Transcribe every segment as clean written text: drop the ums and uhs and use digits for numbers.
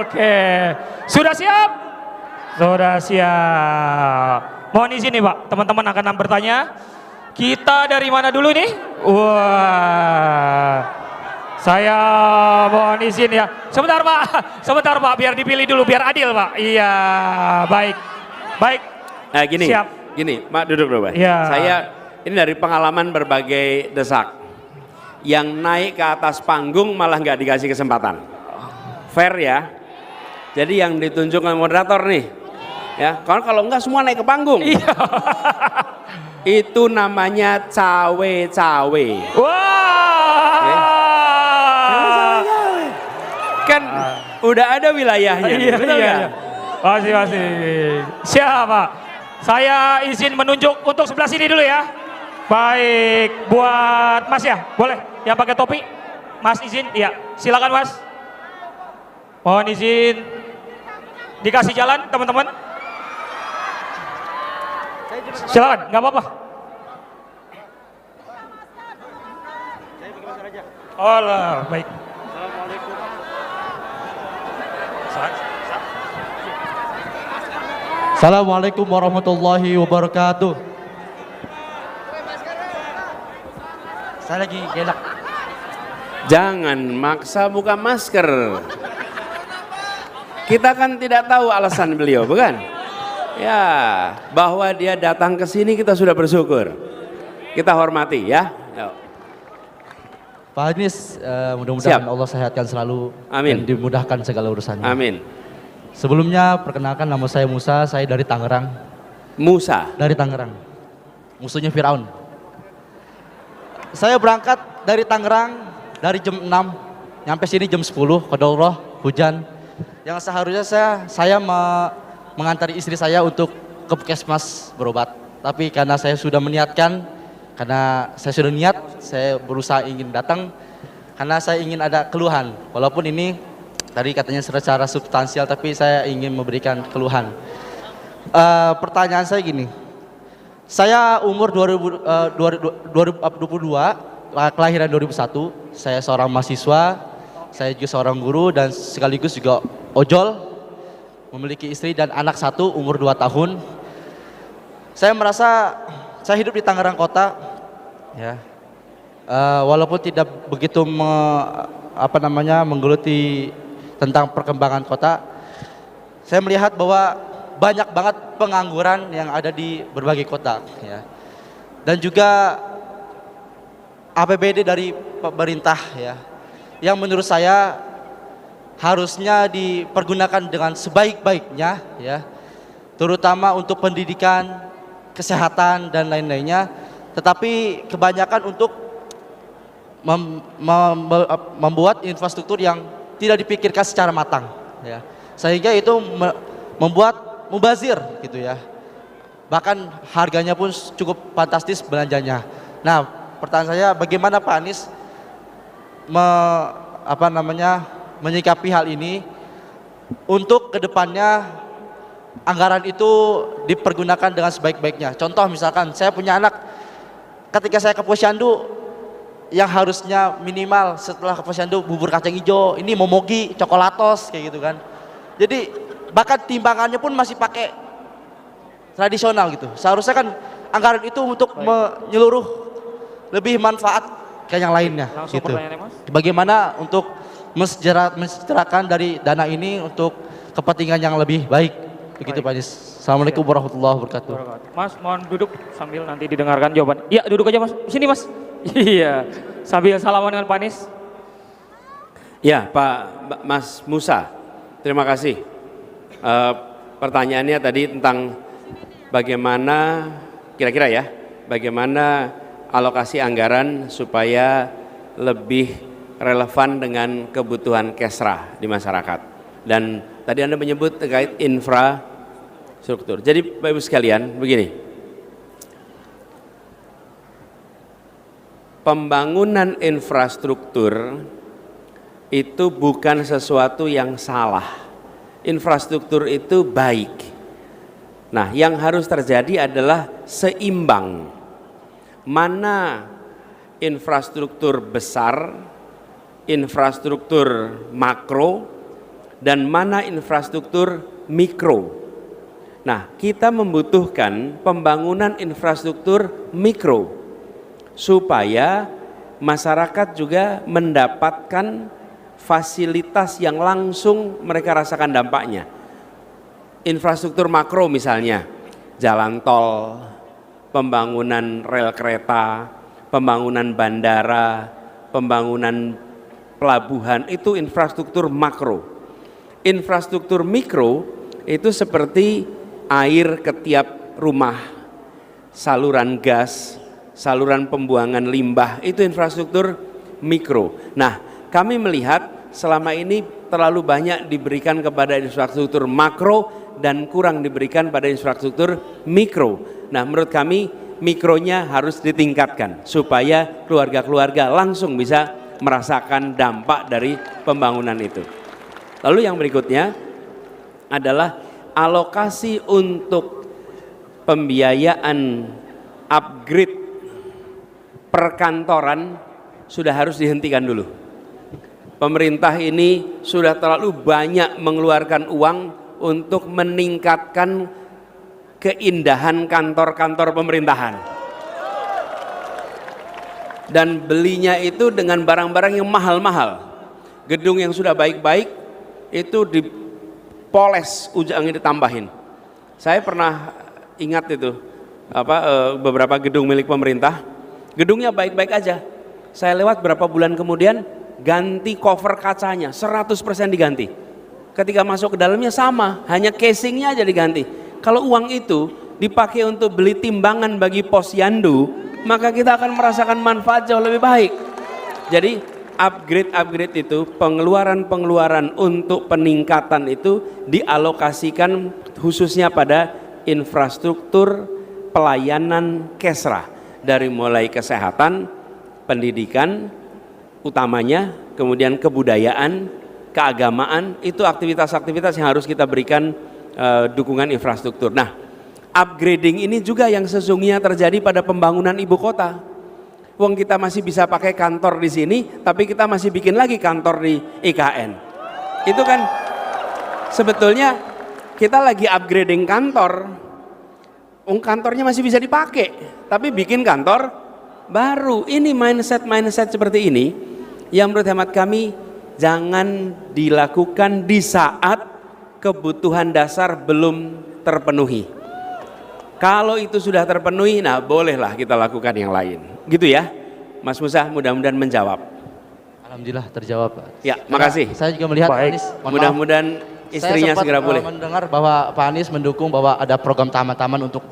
Oke. Sudah siap? Sudah siap. Mohon izin nih Pak, teman-teman akan bertanya. Kita dari mana dulu nih? Wah. Saya mohon izin ya. Sebentar Pak, biar dipilih dulu, biar adil Pak. Iya, baik. Baik. Nah gini, Siap. gini, Mak duduk dulu Pak. Ya. Saya ini dari pengalaman berbagai desak. Yang naik ke atas panggung malah nggak dikasih kesempatan. Fair ya. Jadi yang ditunjuk oleh moderator nih. Ya, kalau enggak semua naik ke panggung. Iya. Itu namanya cawe-cawe. Wah. Kan udah ada wilayahnya. Iya, betul iya, nggak? iya. Masih. Siapa? Saya izin menunjuk untuk sebelah sini dulu ya. Baik, buat Mas ya, boleh yang pakai topi. Mas izin, iya. Silakan Mas. Mohon izin. Dikasih jalan teman-teman. Silakan, nggak apa-apa. Oh lah, baik. Assalamualaikum warahmatullahi wabarakatuh. Saya lagi gelak. Jangan maksa buka masker. Kita kan tidak tahu alasan beliau, bukan? Ya, bahwa dia datang ke sini kita sudah bersyukur. Kita hormati ya. Yuk. Pak Anies, mudah-mudahan Siap. Allah sehatkan selalu. Amin. Dan dimudahkan segala urusannya. Amin. Sebelumnya perkenalkan, nama saya Musa, saya dari Tangerang. Musa. Dari Tangerang. Musuhnya Firaun. Saya berangkat dari Tangerang dari jam 6, nyampe sini jam 10, qadarullah, hujan. Yang seharusnya saya mengantari istri saya untuk ke puskesmas berobat. Tapi karena saya sudah meniatkan, karena saya sudah niat, saya berusaha ingin datang karena saya ingin ada keluhan. Walaupun ini tadi katanya secara substansial, tapi saya ingin memberikan keluhan. Pertanyaan saya gini, saya umur 2022, kelahiran 2001, saya seorang mahasiswa, saya juga seorang guru dan sekaligus juga ojol, memiliki istri dan anak satu umur 2 tahun. Saya merasa saya hidup di Tangerang Kota, ya, walaupun tidak begitu menggeluti tentang perkembangan kota, saya melihat bahwa banyak banget pengangguran yang ada di berbagai kota, ya. Dan juga APBD dari pemerintah, ya, yang menurut saya harusnya dipergunakan dengan sebaik-baiknya, ya, terutama untuk pendidikan, kesehatan dan lain-lainnya. Tetapi kebanyakan untuk membuat infrastruktur yang tidak dipikirkan secara matang, ya, sehingga itu membuat mubazir gitu, ya. Bahkan harganya pun cukup fantastis belanjanya. Nah, pertanyaan saya, bagaimana Pak Anies menyikapi hal ini untuk kedepannya anggaran itu dipergunakan dengan sebaik-baiknya. Contoh misalkan saya punya anak, ketika saya ke posyandu yang harusnya minimal setelah ke posyandu bubur kacang hijau, ini momogi, coklatos kayak gitu kan. Jadi bahkan timbangannya pun masih pakai tradisional gitu. Seharusnya kan anggaran itu untuk menyeluruh lebih manfaat ke yang lainnya. Langsung Gitu. pertanyaannya Mas. Bagaimana untuk mensejahterakan dari dana ini untuk kepentingan yang lebih baik. Begitu Baik. Pak Anies. Assalamualaikum warahmatullahi wabarakatuh. Mas, mohon duduk sambil nanti didengarkan jawaban. Iya, duduk aja Mas. Sini Mas. Iya, sambil salaman dengan Pak Anies. Ya Pak Mas Musa, terima kasih. Pertanyaannya tadi tentang bagaimana kira-kira ya, bagaimana alokasi anggaran supaya lebih relevan dengan kebutuhan kesra di masyarakat. Dan tadi Anda menyebut terkait infrastruktur. Jadi Bapak Ibu sekalian, begini. Pembangunan infrastruktur itu bukan sesuatu yang salah. Infrastruktur itu baik. Nah, yang harus terjadi adalah seimbang. Mana infrastruktur besar, infrastruktur makro, dan mana infrastruktur mikro. Nah, kita membutuhkan pembangunan infrastruktur mikro supaya masyarakat juga mendapatkan fasilitas yang langsung mereka rasakan dampaknya. Infrastruktur makro misalnya, jalan tol, pembangunan rel kereta, pembangunan bandara, pembangunan pelabuhan, itu infrastruktur makro. Infrastruktur mikro itu seperti air ke tiap rumah, saluran gas, saluran pembuangan limbah, itu infrastruktur mikro. Nah, kami melihat selama ini terlalu banyak diberikan kepada infrastruktur makro dan kurang diberikan pada infrastruktur mikro. Nah, menurut kami mikronya harus ditingkatkan supaya keluarga-keluarga langsung bisa merasakan dampak dari pembangunan itu. Lalu yang berikutnya adalah alokasi untuk pembiayaan upgrade perkantoran sudah harus dihentikan dulu. Pemerintah ini sudah terlalu banyak mengeluarkan uang untuk meningkatkan keindahan kantor-kantor pemerintahan. Dan belinya itu dengan barang-barang yang mahal-mahal. Gedung yang sudah baik-baik itu dipoles, ujungnya ditambahin. Saya pernah ingat itu beberapa gedung milik pemerintah, gedungnya baik-baik aja. Saya lewat berapa bulan kemudian ganti cover kacanya, 100% diganti. Ketika masuk ke dalamnya sama, hanya casingnya aja diganti. Kalau uang itu dipakai untuk beli timbangan bagi posyandu, maka kita akan merasakan manfaat jauh lebih baik. Jadi upgrade itu, pengeluaran untuk peningkatan itu dialokasikan khususnya pada infrastruktur pelayanan Kesra, dari mulai kesehatan, pendidikan utamanya, kemudian kebudayaan, keagamaan, itu aktivitas-aktivitas yang harus kita berikan dukungan infrastruktur. Nah, upgrading ini juga yang sesungguhnya terjadi pada pembangunan ibu kota. Wong kita masih bisa pakai kantor di sini, tapi kita masih bikin lagi kantor di IKN. Itu kan sebetulnya kita lagi upgrading kantor. Kantornya masih bisa dipakai, tapi bikin kantor baru. Ini mindset seperti ini yang menurut hemat kami jangan dilakukan di saat kebutuhan dasar belum terpenuhi. Kalau itu sudah terpenuhi, nah bolehlah kita lakukan yang lain. Gitu ya, Mas Musa, mudah-mudahan menjawab. Alhamdulillah terjawab, Pak. Ya, makasih. Saya juga melihat Baik. Pak Anies, Mudah-mudahan istrinya segera boleh. Mendengar bahwa Pak Anies mendukung bahwa ada program taman-taman untuk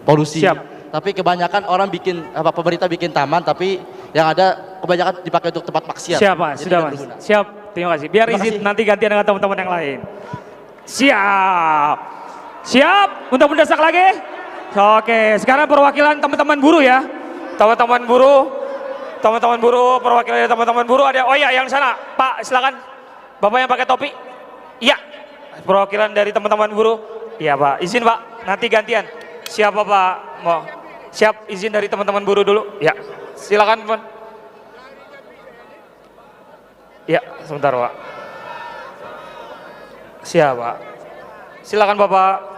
polusi. Siap. Tapi kebanyakan orang pemerintah bikin taman, tapi yang ada kebanyakan dipakai untuk tempat maksiat. Siap Mas, Jadi sudah nggak Mas. berguna. Siap, terima kasih. Biar Terima izin kasih. nanti gantian dengan teman-teman yang lain. Siap. Siap untuk mendesak lagi? Oke, sekarang perwakilan teman-teman buruh ya. Teman-teman buruh, perwakilan teman-teman buruh ada. Oh iya, yang sana. Pak, silakan. Bapak yang pakai topi. Iya. Perwakilan dari teman-teman buruh. Iya, Pak. Izin, Pak. Nanti gantian. Siapa, Pak? Mau. Siap, izin dari teman-teman buruh dulu. Ya. Silakan, Pak. Ya, sebentar, Pak. Siap, Pak. Silakan, Bapak.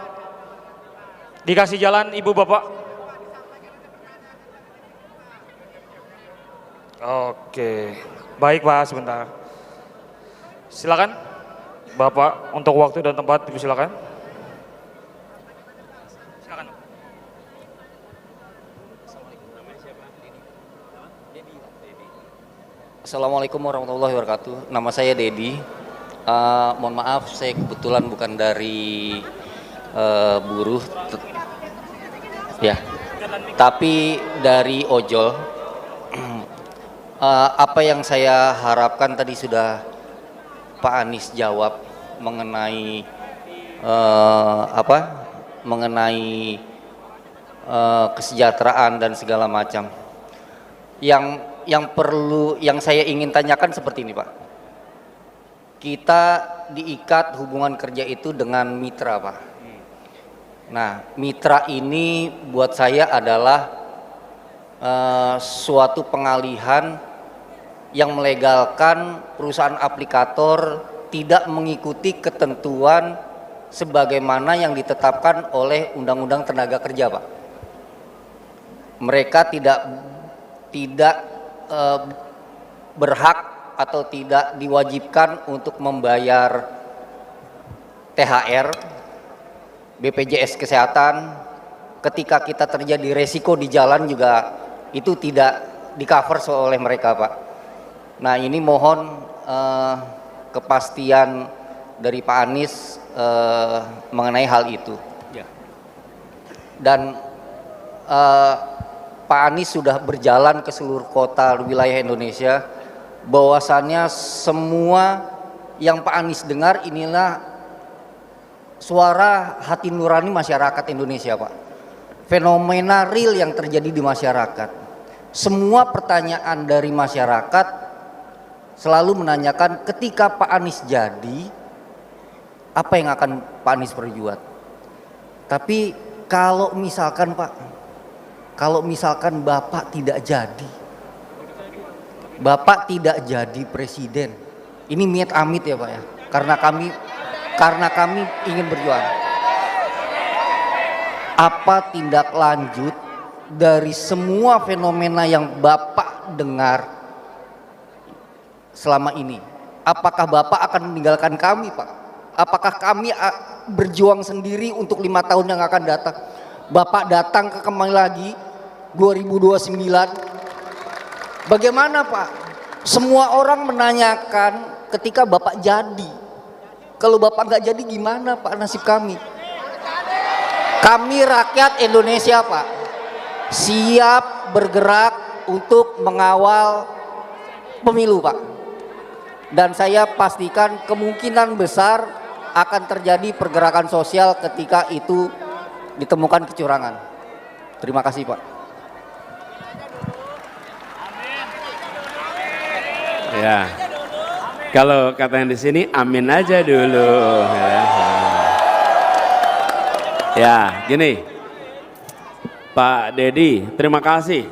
Dikasih jalan, Ibu, Bapak. Oke. Baik, Pak, sebentar. Silakan. Bapak, untuk waktu dan tempat, silakan. Silakan. Assalamualaikum warahmatullahi wabarakatuh. Nama saya Dedi. Mohon maaf, saya kebetulan bukan dari buruh, ya, tapi dari ojol. Apa yang saya harapkan tadi sudah Pak Anies jawab mengenai mengenai kesejahteraan dan segala macam. Yang saya ingin tanyakan seperti ini, Pak. Kita diikat hubungan kerja itu dengan mitra, Pak. Nah, mitra ini buat saya adalah suatu pengalihan yang melegalkan perusahaan aplikator tidak mengikuti ketentuan sebagaimana yang ditetapkan oleh Undang-Undang Tenaga Kerja, Pak. Mereka tidak berhak atau tidak diwajibkan untuk membayar THR, BPJS Kesehatan. Ketika kita terjadi resiko di jalan juga itu tidak di-cover oleh mereka, Pak. Nah, ini mohon kepastian dari Pak Anies mengenai hal itu. Dan Pak Anies sudah berjalan ke seluruh kota wilayah Indonesia, bahwasannya semua yang Pak Anies dengar inilah suara hati nurani masyarakat Indonesia, Pak. Fenomena real yang terjadi di masyarakat. Semua pertanyaan dari masyarakat selalu menanyakan ketika Pak Anies jadi, apa yang akan Pak Anies perbuat. Tapi kalau misalkan Pak, kalau misalkan Bapak tidak jadi, Bapak tidak jadi presiden, ini miat amit ya Pak ya, karena kami ingin berjuang. Apa tindak lanjut dari semua fenomena yang Bapak dengar selama ini? Apakah Bapak akan meninggalkan kami, Pak? Apakah kami berjuang sendiri untuk 5 tahun yang akan datang? Bapak datang ke kami lagi 2029. Bagaimana, Pak? Semua orang menanyakan ketika Bapak jadi. Kalau Bapak nggak jadi gimana, Pak, nasib kami? Kami rakyat Indonesia, Pak, siap bergerak untuk mengawal pemilu, Pak. Dan saya pastikan kemungkinan besar akan terjadi pergerakan sosial ketika itu ditemukan kecurangan. Terima kasih, Pak. Ya, kalau katanya di sini amin aja dulu. Ya, gini, Pak Dedi, terima kasih.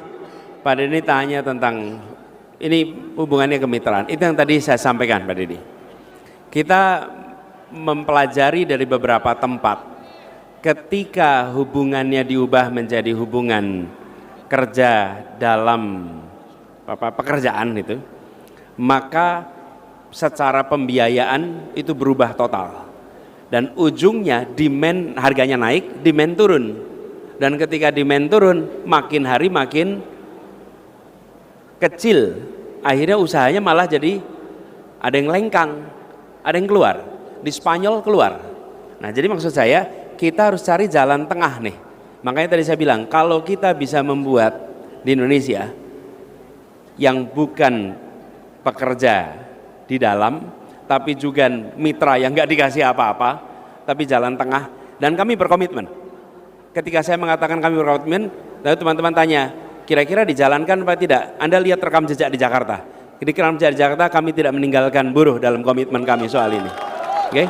Pak Dedi tanya tentang ini hubungannya kemitraan. Itu yang tadi saya sampaikan, Pak Dedi. Kita mempelajari dari beberapa tempat. Ketika hubungannya diubah menjadi hubungan kerja dalam pekerjaan itu, maka secara pembiayaan itu berubah total. Dan ujungnya demand harganya naik, demand turun. Dan ketika demand turun, makin hari makin kecil. Akhirnya usahanya malah jadi ada yang lengkang, ada yang keluar. Di Spanyol keluar. Nah, jadi maksud saya kita harus cari jalan tengah nih. Makanya tadi saya bilang kalau kita bisa membuat di Indonesia yang bukan pekerja di dalam, tapi juga mitra yang nggak dikasih apa-apa, tapi jalan tengah. Dan kami berkomitmen. Ketika saya mengatakan kami berkomitmen, lalu teman-teman tanya, kira-kira dijalankan apa tidak? Anda lihat rekam jejak di Jakarta. Di rekam jejak di Jakarta kami tidak meninggalkan buruh dalam komitmen kami soal ini. Oke?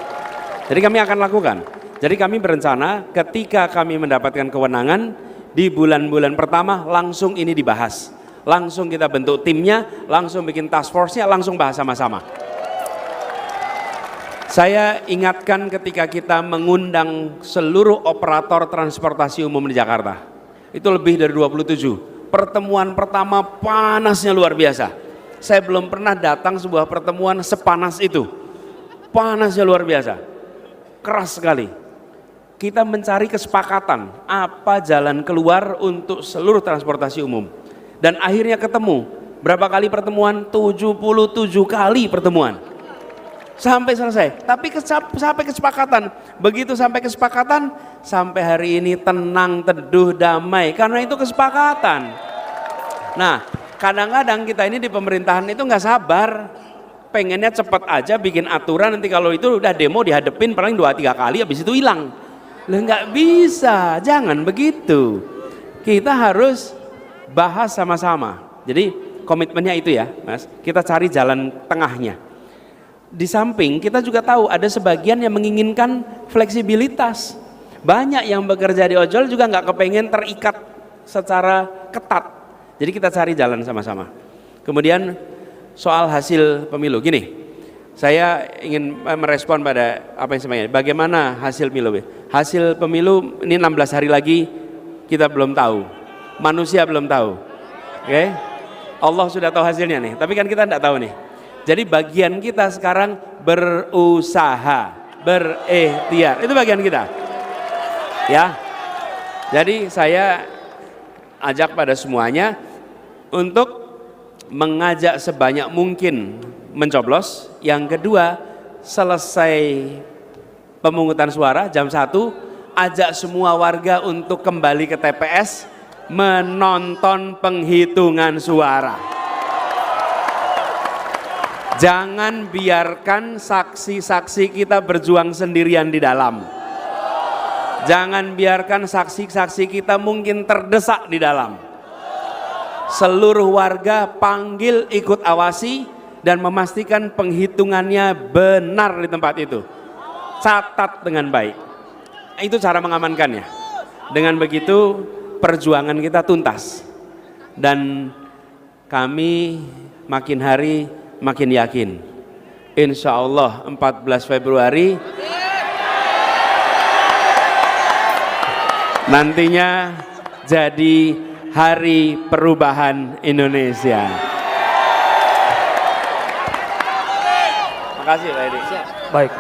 Jadi kami akan lakukan. Jadi kami berencana ketika kami mendapatkan kewenangan di bulan-bulan pertama langsung ini dibahas. Langsung kita bentuk timnya, langsung bikin task force-nya, langsung bahas sama-sama. Saya ingatkan ketika kita mengundang seluruh operator transportasi umum di Jakarta. Itu lebih dari 27. Pertemuan pertama panasnya luar biasa. Saya belum pernah datang sebuah pertemuan sepanas itu. Panasnya luar biasa. Keras sekali. Kita mencari kesepakatan apa jalan keluar untuk seluruh transportasi umum. Dan akhirnya ketemu. Berapa kali pertemuan? 77 kali pertemuan. Sampai selesai. Tapi sampai kesepakatan. Begitu sampai kesepakatan, sampai hari ini tenang, teduh, damai. Karena itu kesepakatan. Nah, kadang-kadang kita ini di pemerintahan itu nggak sabar. Pengennya cepat aja bikin aturan, nanti kalau itu udah demo dihadepin paling 2-3 kali, habis itu hilang. Lah nggak bisa, jangan begitu. Kita harus bahas sama-sama. Jadi komitmennya itu ya, Mas. Kita cari jalan tengahnya. Di samping kita juga tahu ada sebagian yang menginginkan fleksibilitas. Banyak yang bekerja di ojol juga nggak kepengen terikat secara ketat. Jadi kita cari jalan sama-sama. Kemudian soal hasil pemilu, gini, Saya ingin merespon pada apa yang semuanya. Bagaimana hasil pemilu? Hasil pemilu ini 16 hari lagi kita belum tahu. Manusia belum tahu. Oke? Allah sudah tahu hasilnya nih, tapi kan kita tidak tahu nih. Jadi bagian kita sekarang berusaha, berikhtiar. Itu bagian kita. Ya. Jadi saya ajak pada semuanya untuk mengajak sebanyak mungkin mencoblos. Yang kedua, selesai pemungutan suara jam 1, ajak semua warga untuk kembali ke TPS menonton penghitungan suara. Jangan biarkan saksi-saksi kita berjuang sendirian di dalam. Jangan biarkan saksi-saksi kita mungkin terdesak di dalam. Seluruh warga panggil, ikut awasi dan memastikan penghitungannya benar di tempat itu. Catat dengan baik. Itu cara mengamankannya. Dengan begitu perjuangan kita tuntas. Dan kami makin hari makin yakin. Insya Allah 14 Februari nantinya jadi hari perubahan Indonesia. Makasih Pak Edi. Baik.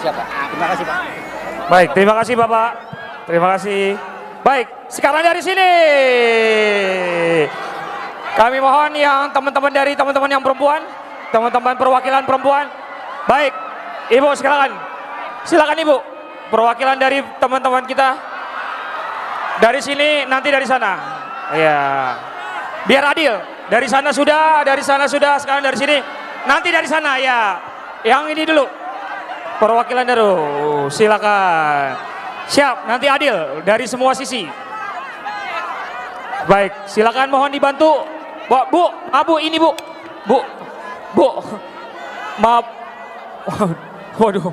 Siapa? Terima kasih Pak. Baik, terima kasih Bapak. Terima kasih. Baik, sekarang dari sini kami mohon yang teman-teman dari teman-teman yang perempuan, teman-teman perwakilan perempuan. Baik, Ibu silakan. Silakan Ibu. Perwakilan dari teman-teman kita. Dari sini nanti dari sana. Iya. Biar adil. Dari sana sudah, sekarang dari sini. Nanti dari sana ya. Yang ini dulu. Perwakilan dari silakan. Siap, nanti adil dari semua sisi. Baik, silakan mohon dibantu. Bu, ini Bu. Bu. Maaf. Waduh.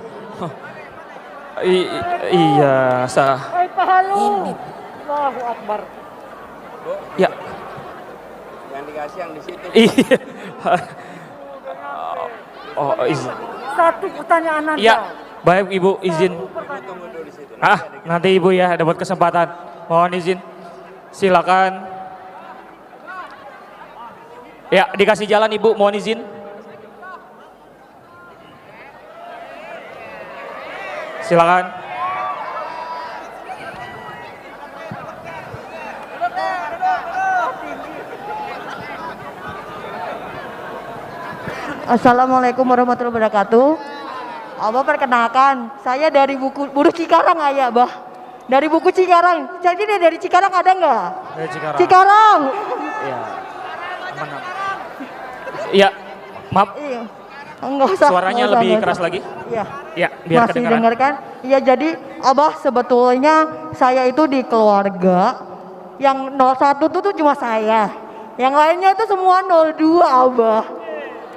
Iya, sah. Ini. Allahu Akbar. Ya. Yang dikasih yang di situ. Iya. Oh, izin. Satu pertanyaan Anda. Ya, baik Ibu izin. Nanti Ibu ya dapat kesempatan. Mohon izin. Silakan. Ya, dikasih jalan Ibu, mohon izin. Silakan. Assalamualaikum warahmatullahi wabarakatuh. Abah perkenalkan, saya dari buku Cikarang Ayah, Bah. Dari buku Cikarang. Jadi dari Cikarang ada nggak? Dari Cikarang. Cikarang. Iya. Mana? Iya. Maaf. Iya. Enggak usah. Suaranya enggak usah, lebih enggak keras usah. lagi. Iya. Ya, biar Masih kedengaran. dengarkan? Iya, jadi Abah sebetulnya saya itu di keluarga yang 01 itu tuh cuma saya. Yang lainnya itu semua 02, Abah.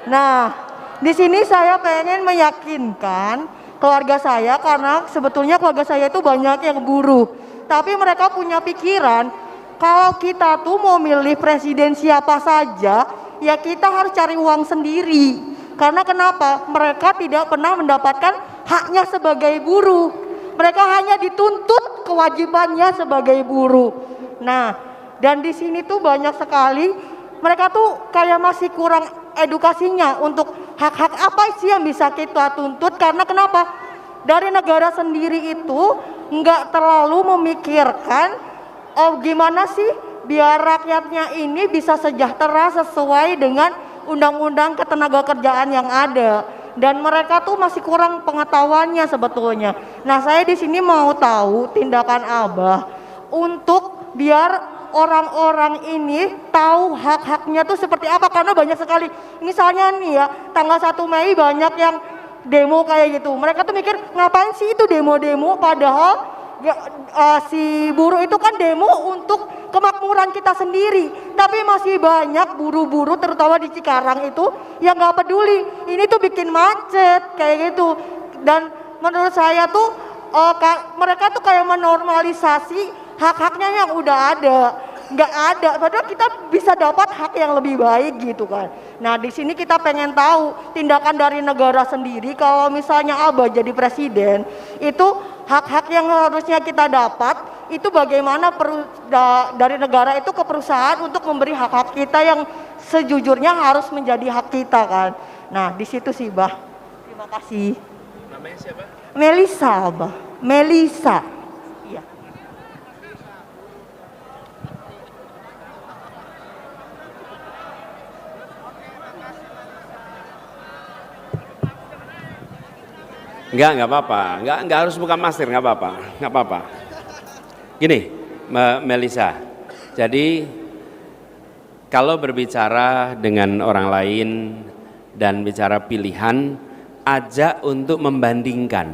Nah, di sini saya pengen meyakinkan keluarga saya karena sebetulnya keluarga saya itu banyak yang buruh. Tapi mereka punya pikiran kalau kita tuh mau milih presiden siapa saja, ya kita harus cari uang sendiri. Karena kenapa? Mereka tidak pernah mendapatkan haknya sebagai buruh. Mereka hanya dituntut kewajibannya sebagai buruh. Nah, dan di sini tuh banyak sekali mereka tuh kayak masih kurang edukasinya untuk hak-hak apa sih yang bisa kita tuntut. Karena kenapa? Dari negara sendiri itu nggak terlalu memikirkan gimana sih biar rakyatnya ini bisa sejahtera sesuai dengan undang-undang ketenagakerjaan yang ada. Dan mereka tuh masih kurang pengetahuannya sebetulnya. Nah, saya di sini mau tahu tindakan Abah untuk biar orang-orang ini tahu hak-haknya tuh seperti apa. Karena banyak sekali, misalnya nih ya, tanggal 1 Mei banyak yang demo kayak gitu. Mereka tuh mikir ngapain sih itu demo-demo, padahal si buruh itu kan demo untuk kemakmuran kita sendiri, tapi masih banyak buruh-buruh terutama di Cikarang itu yang nggak peduli. Ini tuh bikin macet kayak gitu. Dan menurut saya tuh mereka tuh kayak menormalisasi hak-haknya yang udah ada. Nggak ada, padahal kita bisa dapat hak yang lebih baik gitu kan. Nah di sini kita pengen tahu tindakan dari negara sendiri kalau misalnya Abah jadi presiden, itu hak-hak yang harusnya kita dapat itu bagaimana dari negara itu ke perusahaan untuk memberi hak-hak kita yang sejujurnya harus menjadi hak kita kan. Nah di situ sih Bah. Terima kasih. Namanya siapa? Melisa Abah. Melisa. Iya. Enggak apa-apa. Enggak harus buka masker, enggak apa-apa. Gini, Mbak Melisa. Jadi kalau berbicara dengan orang lain dan bicara pilihan, ajak untuk membandingkan.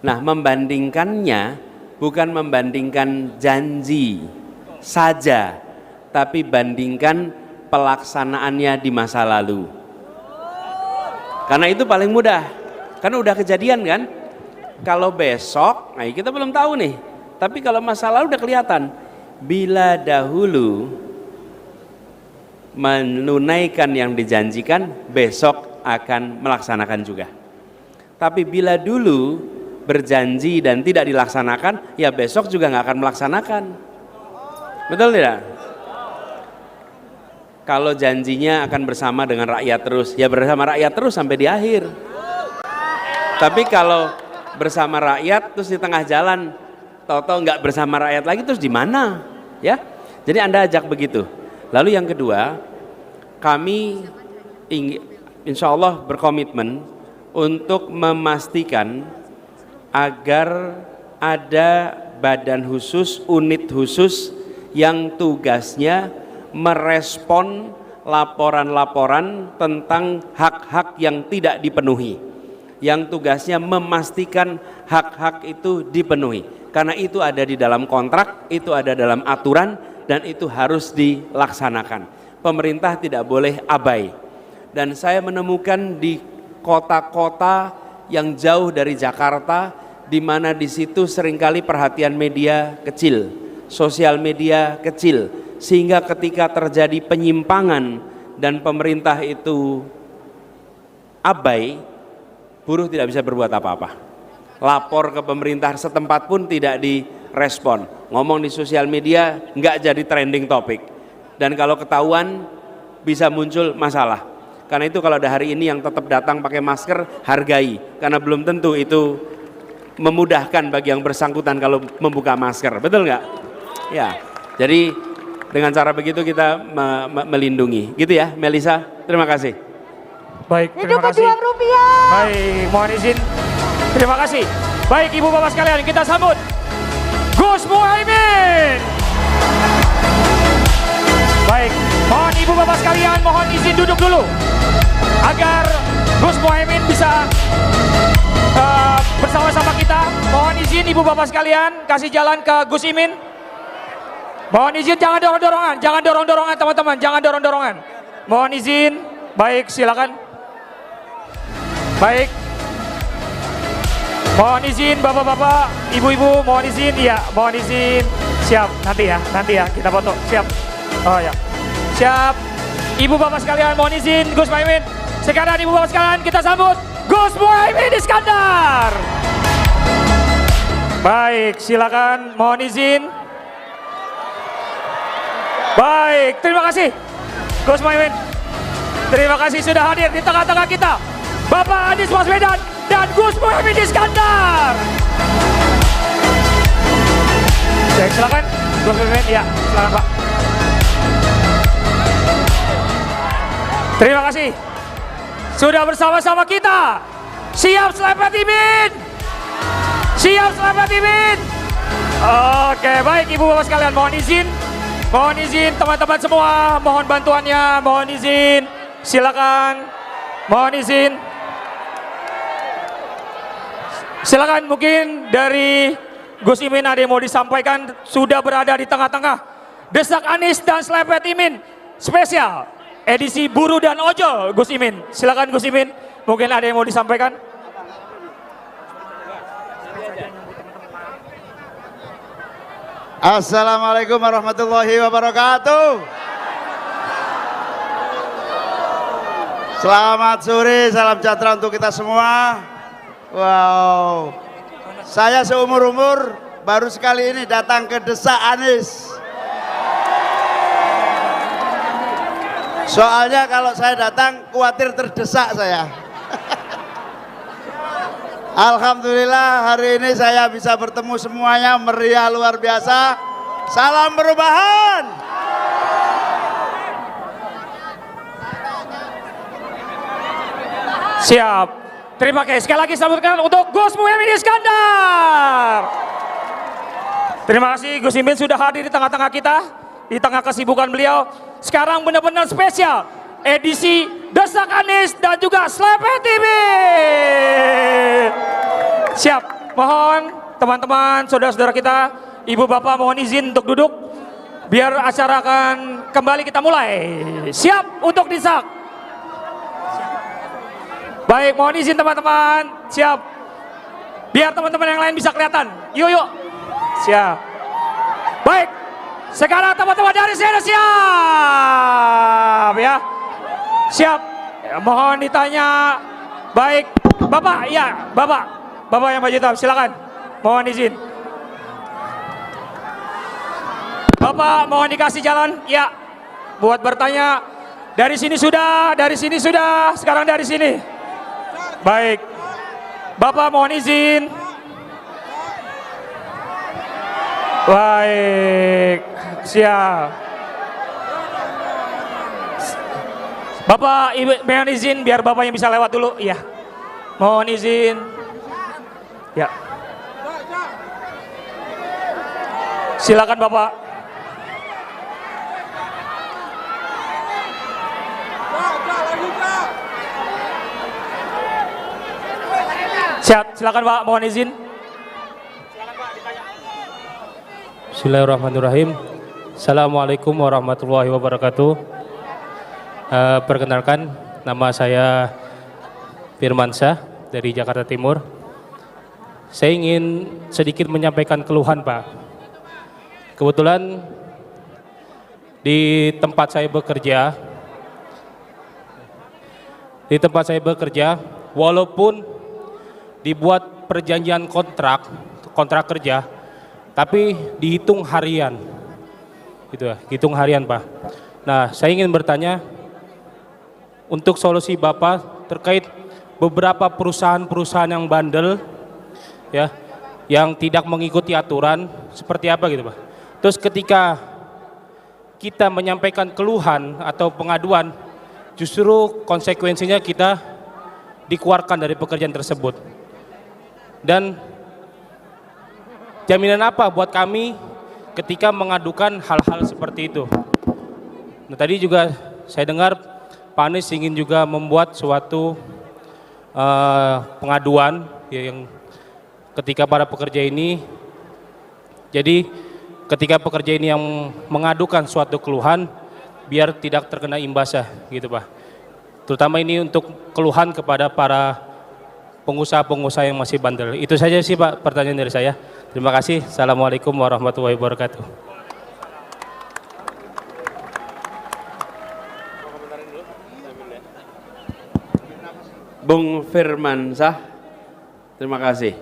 Nah, membandingkannya bukan membandingkan janji saja, tapi bandingkan pelaksanaannya di masa lalu. Karena itu paling mudah. Karena udah kejadian kan. Kalau besok, nah kita belum tahu nih. Tapi kalau masa lalu udah kelihatan. Bila dahulu menunaikan yang dijanjikan, besok akan melaksanakan juga. Tapi bila dulu berjanji dan tidak dilaksanakan, ya besok juga nggak akan melaksanakan. Betul tidak? Kalau janjinya akan bersama dengan rakyat terus, ya bersama rakyat terus sampai di akhir. Tapi kalau bersama rakyat terus di tengah jalan, tahu-tahu nggak bersama rakyat lagi, terus di mana? Ya, jadi Anda ajak begitu. Lalu yang kedua, kami insya Allah berkomitmen untuk memastikan agar ada badan khusus, unit khusus yang tugasnya merespon laporan-laporan tentang hak-hak yang tidak dipenuhi, yang tugasnya memastikan hak-hak itu dipenuhi, karena itu ada di dalam kontrak, itu ada dalam aturan, dan itu harus dilaksanakan. Pemerintah tidak boleh abai. Dan saya menemukan di kota-kota yang jauh dari Jakarta, di mana di situ seringkali perhatian media kecil, sosial media kecil, sehingga ketika terjadi penyimpangan dan pemerintah itu abai, buruh tidak bisa berbuat apa-apa. Lapor ke pemerintah setempat pun tidak direspon. Ngomong di sosial media nggak jadi trending topik. Dan kalau ketahuan bisa muncul masalah. Karena itu kalau ada hari ini yang tetap datang pakai masker, hargai. Karena belum tentu itu memudahkan bagi yang bersangkutan kalau membuka masker. Betul nggak? Ya. Jadi dengan cara begitu kita melindungi. Gitu ya Melisa, terima kasih. Baik, terima Hidup kasih. pejuang rupiah. Baik, mohon izin. Terima kasih. Baik, Ibu Bapak sekalian, kita sambut Gus Muhaimin. Baik, mohon Ibu Bapak sekalian, mohon izin duduk dulu agar Gus Muhaimin bisa bersama-sama kita. Mohon izin Ibu Bapak sekalian, kasih jalan ke Gus Imin. Mohon izin, jangan dorong-dorongan, jangan dorong-dorongan teman-teman, jangan dorong-dorongan. Mohon izin, baik silakan. Baik. Mohon izin bapak-bapak, ibu-ibu, mohon izin, iya, mohon izin. Siap, nanti ya, kita foto, siap. Oh ya, siap. Ibu bapak sekalian, mohon izin, Gus Muhaimin. Sekarang ibu bapak sekalian, kita sambut Gus Muhaimin Iskandar. Baik, silakan, mohon izin. Baik, terima kasih Gus Muhaimin. Terima kasih sudah hadir di tengah-tengah kita, Bapak Anies Baswedan dan Gus Muhaimin Iskandar. Baik, silakan Gus Muhaimin, ya, silakan Pak. Terima kasih sudah bersama-sama kita. Siap selepet Imin. Siap selepet Imin. Oke, baik Ibu Bapak sekalian, mohon izin. Mohon izin teman-teman semua, mohon bantuannya, mohon izin. Silakan. Mohon izin. Silakan mungkin dari Gus Imin ada yang mau disampaikan, sudah berada di tengah-tengah. Desak Anies dan Selepet Imin spesial edisi buruh dan ojol Gus Imin. Silakan Gus Imin, mungkin ada yang mau disampaikan. Assalamualaikum warahmatullahi wabarakatuh. Selamat sore, salam sejahtera untuk kita semua. Wow, saya seumur-umur baru sekali ini datang ke Desak Anies. Soalnya kalau saya datang khawatir terdesak saya. Alhamdulillah hari ini saya bisa bertemu semuanya, meriah luar biasa. Salam perubahan. Siap. Terima kasih. Sekali lagi sambutkan untuk Gus Muhaimin Iskandar. Terima kasih Gus Imin sudah hadir di tengah-tengah kita, di tengah kesibukan beliau. Sekarang benar-benar spesial edisi Desak Anies dan juga Selepet Imin. Siap. Mohon teman-teman, saudara-saudara kita, ibu bapak mohon izin untuk duduk. Biar acara akan kembali kita mulai. Siap untuk disak. Baik, mohon izin teman-teman. Siap. Biar teman-teman yang lain bisa kelihatan. Yuk, yuk. Siap. Baik. Sekarang teman-teman dari sini siap. Ya. Siap. Ya, mohon ditanya. Baik. Bapak, ya. Bapak. Bapak yang baju hitam, silakan. Mohon izin. Bapak, mohon dikasih jalan. Ya. Buat bertanya. Dari sini sudah. Dari sini sudah. Sekarang dari sini. Baik, Bapak mohon izin. Baik, siap. Bapak, Ibu mohon izin biar Bapaknya bisa lewat dulu. Iya, mohon izin. Ya, silakan Bapak. Siap, silakan Pak, mohon izin. Bismillahirrahmanirrahim. Assalamualaikum warahmatullahi wabarakatuh. Perkenalkan, nama saya Firmansyah dari Jakarta Timur. Saya ingin sedikit menyampaikan keluhan Pak. Kebetulan di tempat saya bekerja, walaupun dibuat perjanjian kontrak kerja, tapi dihitung harian, gitu ya, hitung harian Pak. Nah, saya ingin bertanya untuk solusi Bapak terkait beberapa perusahaan-perusahaan yang bandel, ya, yang tidak mengikuti aturan, seperti apa gitu Pak. Terus ketika kita menyampaikan keluhan atau pengaduan, justru konsekuensinya kita dikeluarkan dari pekerjaan tersebut. Dan jaminan apa buat kami ketika mengadukan hal-hal seperti itu? Nah, tadi juga saya dengar Pak Anies ingin juga membuat suatu pengaduan ya, yang ketika para pekerja ini, jadi ketika pekerja ini yang mengadukan suatu keluhan biar tidak terkena imbasnya gitu Pak. Terutama ini untuk keluhan kepada para pengusaha-pengusaha yang masih bandel. Itu saja sih Pak pertanyaan dari saya. Terima kasih. Assalamualaikum warahmatullahi wabarakatuh. Bung Firmansyah, terima kasih.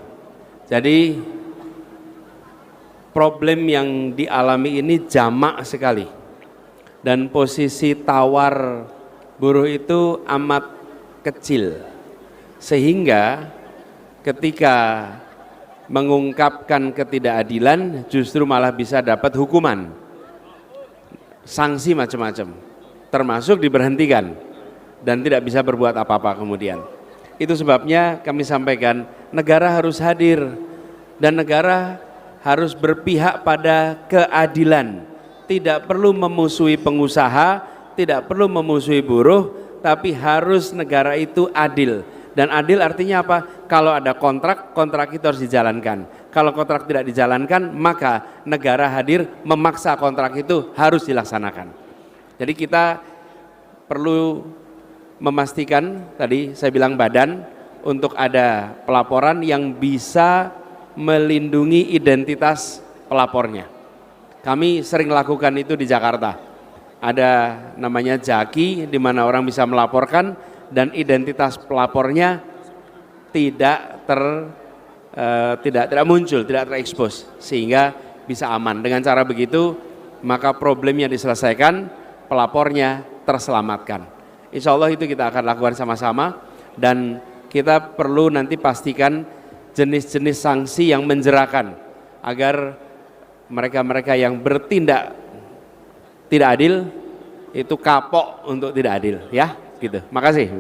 Jadi problem yang dialami ini jamak sekali. Dan posisi tawar buruh itu amat kecil. Sehingga ketika mengungkapkan ketidakadilan justru malah bisa dapat hukuman, sanksi macam-macam, termasuk diberhentikan dan tidak bisa berbuat apa-apa kemudian. Itu sebabnya kami sampaikan negara harus hadir dan negara harus berpihak pada keadilan. Tidak perlu memusuhi pengusaha, tidak perlu memusuhi buruh, tapi harus negara itu adil. Dan adil artinya apa? Kalau ada kontrak, kontrak itu harus dijalankan. Kalau kontrak tidak dijalankan, maka negara hadir memaksa kontrak itu harus dilaksanakan. Jadi kita perlu memastikan, tadi saya bilang badan, untuk ada pelaporan yang bisa melindungi identitas pelapornya. Kami sering lakukan itu di Jakarta. Ada namanya Jaki, di mana orang bisa melaporkan dan identitas pelapornya tidak muncul, tidak terekspos, sehingga bisa aman. Dengan cara begitu, maka problemnya diselesaikan, pelapornya terselamatkan. Insya Allah itu kita akan lakukan sama-sama, dan kita perlu nanti pastikan jenis-jenis sanksi yang menjerakan agar mereka-mereka yang bertindak tidak adil itu kapok untuk tidak adil, ya gitu. Makasih.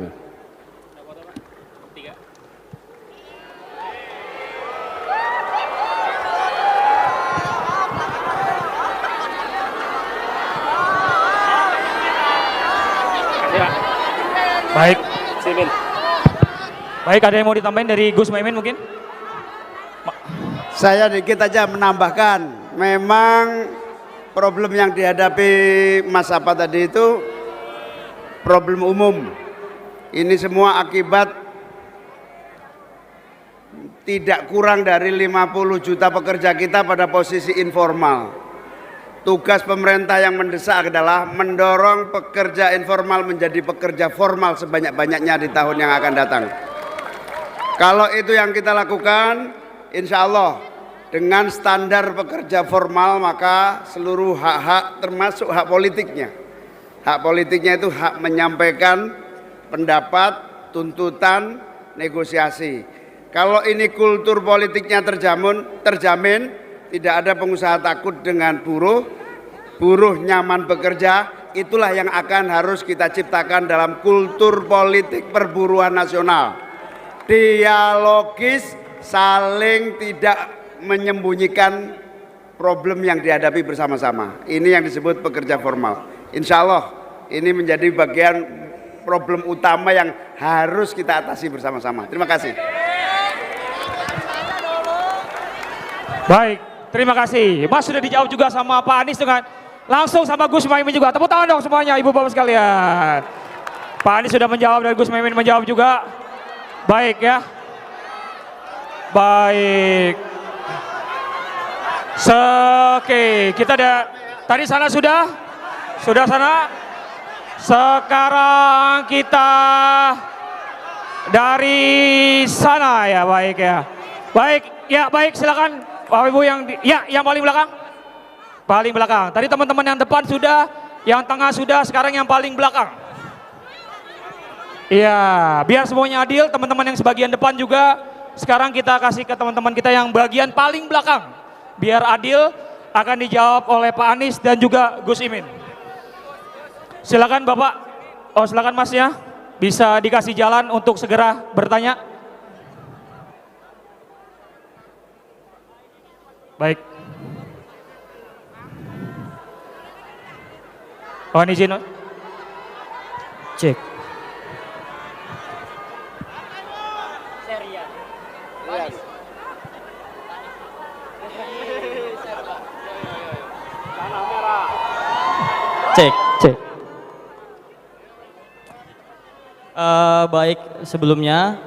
Baik. Baik, ada yang mau ditambahin dari Gus Muhaimin mungkin? Saya dikit aja menambahkan, memang problem yang dihadapi Mas apa tadi itu problem umum. Ini semua akibat tidak kurang dari 50 juta pekerja kita pada posisi informal. Tugas pemerintah yang mendesak adalah mendorong pekerja informal menjadi pekerja formal sebanyak-banyaknya di tahun yang akan datang. Kalau itu yang kita lakukan, insya Allah dengan standar pekerja formal, maka seluruh hak-hak termasuk hak politiknya. Hak politiknya itu hak menyampaikan pendapat, tuntutan, negosiasi. Kalau ini kultur politiknya terjamin, tidak ada pengusaha takut dengan buruh, buruh nyaman bekerja, itulah yang akan harus kita ciptakan dalam kultur politik perburuan nasional. Dialogis, saling tidak menyembunyikan problem yang dihadapi bersama-sama. Ini yang disebut pekerja formal. Insya Allah ini menjadi bagian problem utama yang harus kita atasi bersama-sama. Terima kasih. Baik, terima kasih. Mas sudah dijawab juga sama Pak Anies dengan langsung sama Gus Muhaimin juga. Tepuk tangan dong semuanya ibu bapak sekalian. Pak Anies sudah menjawab dan Gus Muhaimin menjawab juga. Baik ya. Baik. Oke, kita ada tadi sana sudah sana. Sekarang kita dari sana ya, baik ya. Baik, ya baik silakan Bapak Ibu yang paling belakang. Paling belakang. Tadi teman-teman yang depan sudah, yang tengah sudah, sekarang yang paling belakang. Iya, biar semuanya adil, teman-teman yang sebagian depan juga sekarang kita kasih ke teman-teman kita yang bagian paling belakang. Biar adil, akan dijawab oleh Pak Anies dan juga Gus Imin. Silakan Bapak, silakan Mas ya, bisa dikasih jalan untuk segera bertanya. Baik. Mohon izin. Cek. Cek. Baik, sebelumnya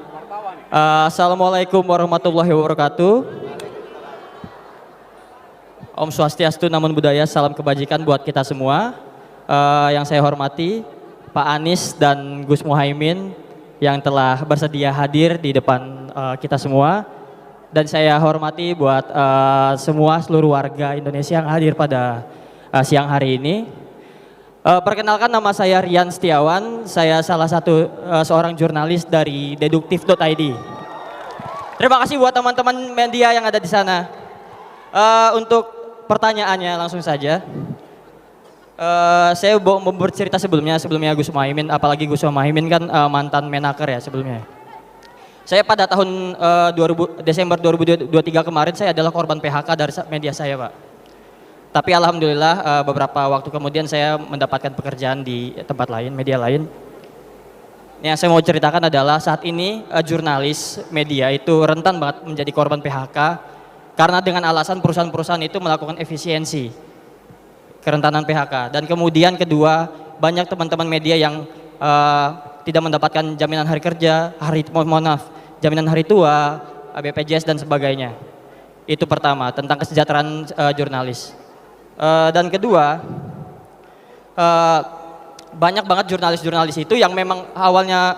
Assalamualaikum warahmatullahi wabarakatuh. Om Swastiastu, Namo Buddhaya, salam kebajikan buat kita semua. Yang saya hormati Pak Anies dan Gus Muhaimin yang telah bersedia hadir di depan kita semua. Dan saya hormati buat semua seluruh warga Indonesia yang hadir pada siang hari ini. Perkenalkan, nama saya Rian Setiawan, saya salah satu seorang jurnalis dari deduktif.id. Terima kasih buat teman-teman media yang ada di sana. Untuk pertanyaannya langsung saja. Saya mau bercerita sebelumnya Gus Muhaimin, apalagi Gus Muhaimin kan mantan Menaker ya sebelumnya. Saya pada tahun Desember 2023 kemarin saya adalah korban PHK dari media saya, Pak. Tapi alhamdulillah beberapa waktu kemudian saya mendapatkan pekerjaan di tempat lain, media lain. Yang saya mau ceritakan adalah saat ini jurnalis media itu rentan banget menjadi korban PHK karena dengan alasan perusahaan-perusahaan itu melakukan efisiensi, kerentanan PHK. Dan kemudian kedua, banyak teman-teman media yang tidak mendapatkan jaminan hari kerja, jaminan hari tua, BPJS dan sebagainya. Itu pertama, tentang kesejahteraan jurnalis. Dan kedua, banyak banget jurnalis-jurnalis itu yang memang awalnya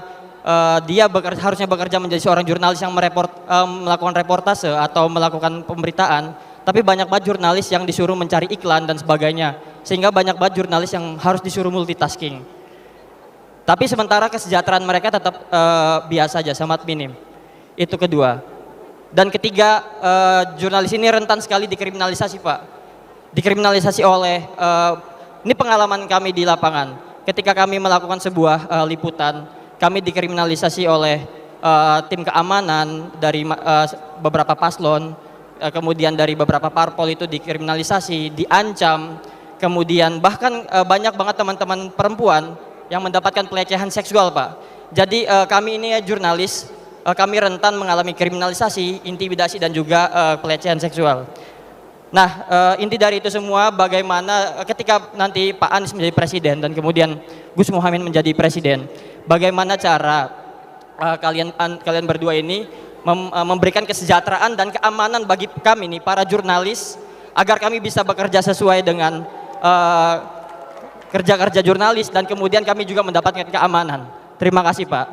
dia harusnya bekerja menjadi seorang jurnalis yang melakukan reportase atau melakukan pemberitaan, tapi banyak banget jurnalis yang disuruh mencari iklan dan sebagainya, sehingga banyak banget jurnalis yang harus disuruh multitasking. Tapi sementara kesejahteraan mereka tetap biasa aja, sangat minim. Itu kedua. Dan ketiga, jurnalis ini rentan sekali dikriminalisasi, Pak. Dikriminalisasi oleh, ini pengalaman kami di lapangan. Ketika kami melakukan sebuah liputan, kami dikriminalisasi oleh tim keamanan dari beberapa paslon, kemudian dari beberapa parpol itu dikriminalisasi, diancam, kemudian bahkan banyak banget teman-teman perempuan yang mendapatkan pelecehan seksual, Pak. Jadi kami ini jurnalis, kami rentan mengalami kriminalisasi, intimidasi dan juga pelecehan seksual. Nah, inti dari itu semua bagaimana ketika nanti Pak Anies menjadi presiden dan kemudian Gus Muhaimin menjadi presiden, bagaimana cara kalian berdua ini memberikan kesejahteraan dan keamanan bagi kami nih para jurnalis agar kami bisa bekerja sesuai dengan kerja-kerja jurnalis dan kemudian kami juga mendapatkan keamanan. Terima kasih, Pak.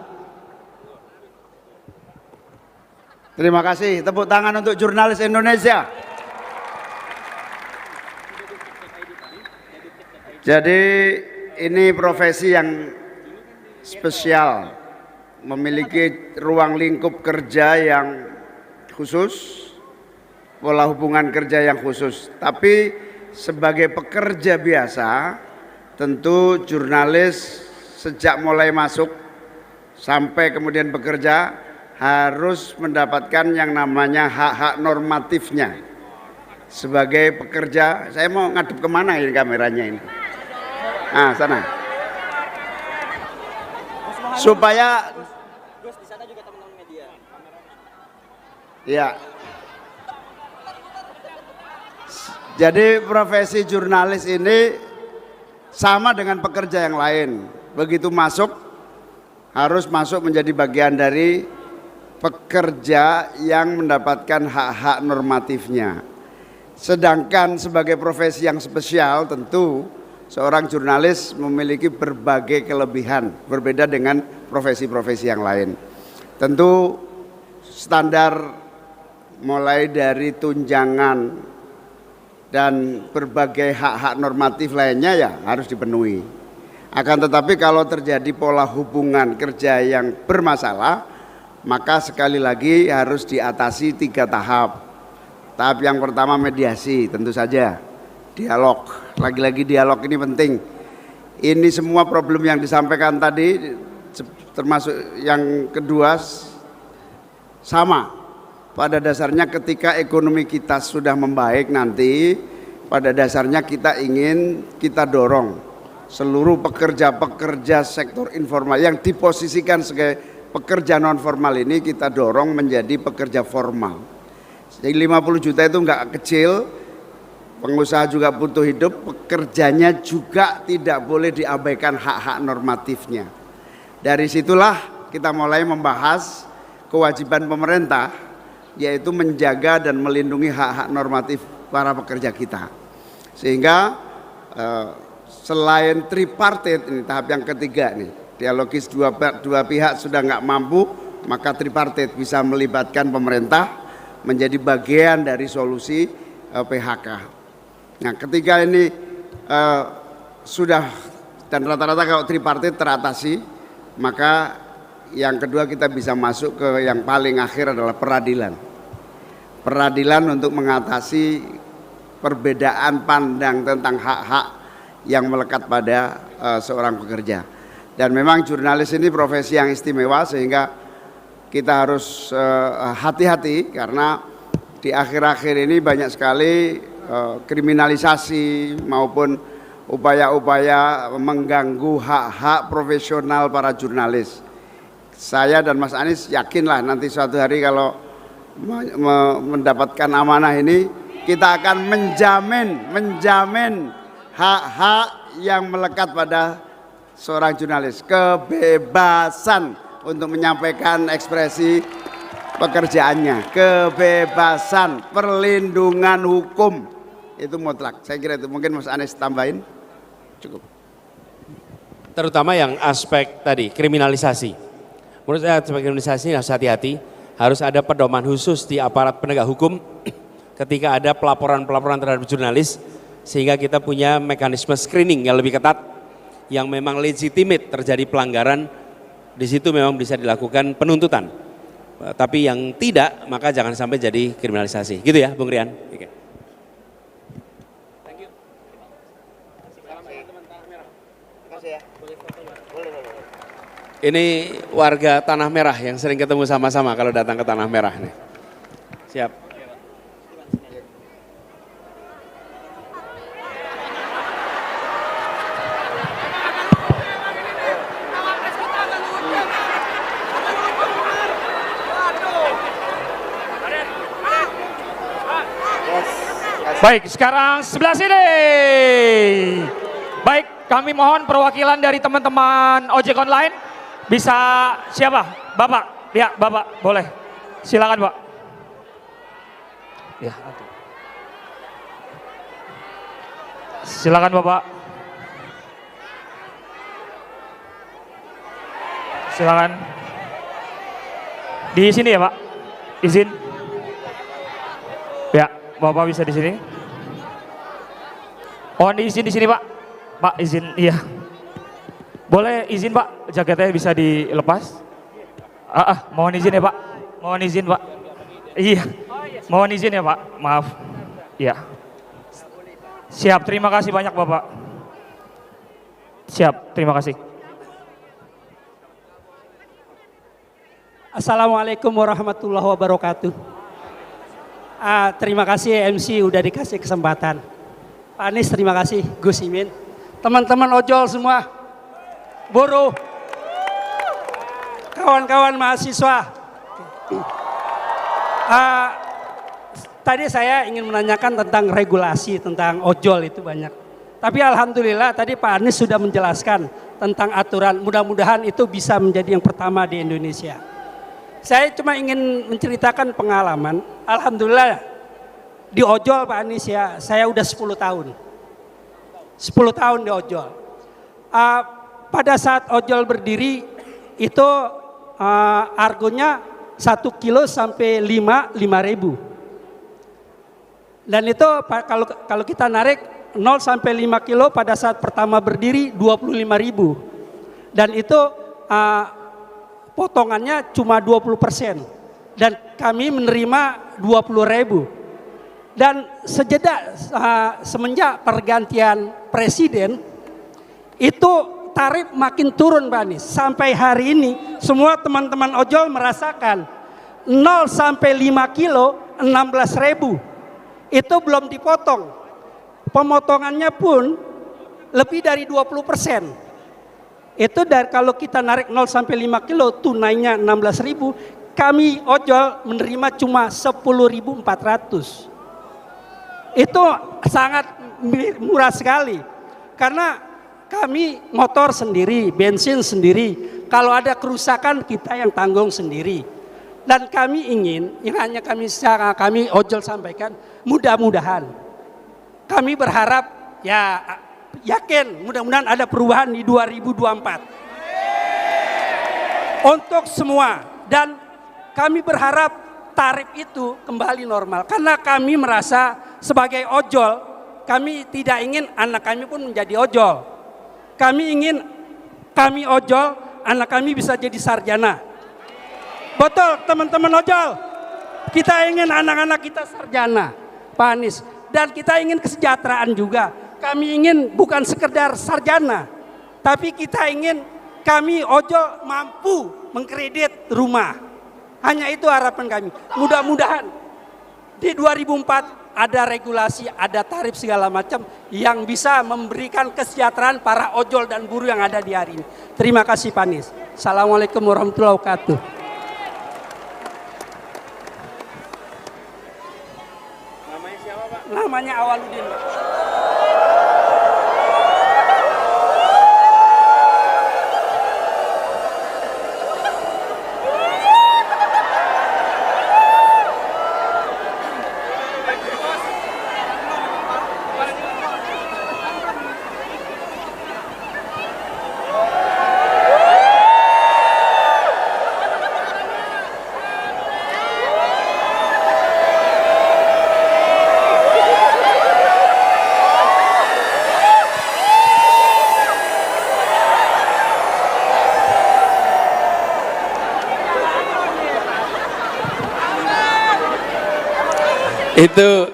Terima kasih. Tepuk tangan untuk jurnalis Indonesia. Jadi ini profesi yang spesial, memiliki ruang lingkup kerja yang khusus, pola hubungan kerja yang khusus. Tapi sebagai pekerja biasa, tentu jurnalis sejak mulai masuk sampai kemudian bekerja harus mendapatkan yang namanya hak-hak normatifnya. Sebagai pekerja, saya mau ngadep kemana ini kameranya ini? Nah, sana. Supaya ya. Jadi profesi jurnalis ini sama dengan pekerja yang lain. Begitu masuk harus masuk menjadi bagian dari pekerja yang mendapatkan hak-hak normatifnya. Sedangkan sebagai profesi yang spesial tentu seorang jurnalis memiliki berbagai kelebihan berbeda dengan profesi-profesi yang lain. Tentu standar mulai dari tunjangan dan berbagai hak-hak normatif lainnya ya harus dipenuhi. Akan tetapi kalau terjadi pola hubungan kerja yang bermasalah, maka sekali lagi harus diatasi 3 tahap. Tahap yang pertama mediasi, tentu saja dialog. Lagi-lagi dialog ini penting. Ini semua problem yang disampaikan tadi, termasuk yang kedua, sama. Pada dasarnya ketika ekonomi kita sudah membaik nanti, pada dasarnya kita dorong seluruh pekerja-pekerja sektor informal yang diposisikan sebagai pekerja non formal ini kita dorong menjadi pekerja formal. Jadi 50 juta itu enggak kecil. Pengusaha juga butuh hidup, pekerjanya juga tidak boleh diabaikan hak-hak normatifnya. Dari situlah kita mulai membahas kewajiban pemerintah, yaitu menjaga dan melindungi hak-hak normatif para pekerja kita. Sehingga selain tripartit, ini tahap yang ketiga nih, dialogis dua pihak sudah nggak mampu, maka tripartit bisa melibatkan pemerintah menjadi bagian dari solusi PHK. Nah, ketika ini sudah dan rata-rata kalau tripartit teratasi, maka yang kedua kita bisa masuk ke yang paling akhir adalah peradilan. Peradilan untuk mengatasi perbedaan pandang tentang hak-hak yang melekat pada seorang pekerja. Dan memang jurnalis ini profesi yang istimewa sehingga kita harus hati-hati karena di akhir-akhir ini banyak sekali kriminalisasi maupun upaya-upaya mengganggu hak-hak profesional para jurnalis. Saya dan Mas Anies yakinlah nanti suatu hari kalau mendapatkan amanah ini, kita akan menjamin hak-hak yang melekat pada seorang jurnalis, kebebasan untuk menyampaikan ekspresi pekerjaannya, kebebasan, perlindungan hukum itu mutlak. Saya kira itu, mungkin Mas Anies tambahin. Cukup. Terutama yang aspek tadi kriminalisasi. Menurut saya aspek kriminalisasi harus hati-hati, harus ada pedoman khusus di aparat penegak hukum ketika ada pelaporan-pelaporan terhadap jurnalis, sehingga kita punya mekanisme screening yang lebih ketat, yang memang legitimate terjadi pelanggaran, di situ memang bisa dilakukan penuntutan. Tapi yang tidak, maka jangan sampai jadi kriminalisasi. Gitu ya, Bung Rian. Oke. Ini warga Tanah Merah yang sering ketemu sama-sama kalau datang ke Tanah Merah nih. Siap. Baik, sekarang sebelah sini. Baik, kami mohon perwakilan dari teman-teman ojek online. Bisa siapa? Bapak? Ya, Bapak, boleh. Silakan, Pak. Ya. Silakan, Bapak. Silakan. Di sini ya, Pak. Izin. Ya, Bapak bisa di sini. Mohon izin di sini, Pak. Pak, izin. Iya. Boleh izin, Pak, jaketnya bisa dilepas? Mohon izin ya, Pak. Mohon izin, Pak. Iya. Mohon izin ya, Pak. Maaf. Iya. Siap, terima kasih banyak, Bapak. Siap, terima kasih. Assalamualaikum warahmatullahi wabarakatuh. Terima kasih MC udah dikasih kesempatan. Pak Anies terima kasih, Gus Imin. Teman-teman ojol semua. Buruh, kawan-kawan mahasiswa. Tadi saya ingin menanyakan tentang regulasi, tentang ojol itu banyak. Tapi alhamdulillah tadi Pak Anies sudah menjelaskan tentang aturan. Mudah-mudahan itu bisa menjadi yang pertama di Indonesia. Saya cuma ingin menceritakan pengalaman. Alhamdulillah di ojol Pak Anies ya, saya udah 10 tahun. 10 tahun di ojol. Pada saat ojol berdiri itu argonya 1 kilo sampai 5.000. Dan itu kalau kita narik 0 sampai 5 kilo pada saat pertama berdiri 25.000. Dan itu potongannya cuma 20%. Dan kami menerima 20.000. Dan semenjak pergantian presiden itu tarif makin turun, Pak Anies. Sampai hari ini semua teman-teman ojol merasakan 0 sampai 5 kilo 16.000. Itu belum dipotong. Pemotongannya pun lebih dari 20%. Itu dari kalau kita narik 0 sampai 5 kilo tunainya 16.000, kami ojol menerima cuma 10.400. Itu sangat murah sekali. Karena kami motor sendiri, bensin sendiri. Kalau ada kerusakan kita yang tanggung sendiri. Dan kami ingin, yang hanya kami ojol sampaikan, mudah-mudahan. Kami berharap, ya yakin mudah-mudahan ada perubahan di 2024. Untuk semua. Dan kami berharap tarif itu kembali normal. Karena kami merasa sebagai ojol, kami tidak ingin anak kami pun menjadi ojol. Kami ingin kami ojol, anak kami bisa jadi sarjana. Betul teman-teman ojol. Kita ingin anak-anak kita sarjana, Pak Anies. Dan kita ingin kesejahteraan juga. Kami ingin bukan sekedar sarjana. Tapi kita ingin kami ojol mampu mengkredit rumah. Hanya itu harapan kami. Mudah-mudahan di 2004 ada regulasi, ada tarif segala macam yang bisa memberikan kesejahteraan para ojol dan buruh yang ada di hari ini. Terima kasih Pak Anies. Assalamualaikum warahmatullahi wabarakatuh. Namanya siapa Pak? Namanya Awaludin.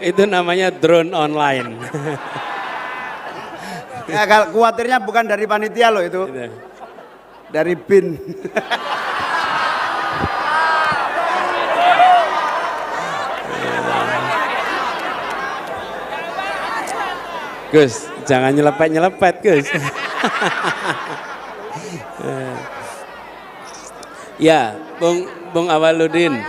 Itu namanya drone online. Ya, kalau khawatirnya bukan dari panitia loh itu. Dari BIN. Gus, jangan nyelepet-nyelepet Gus. Ya, Bung Awaludin.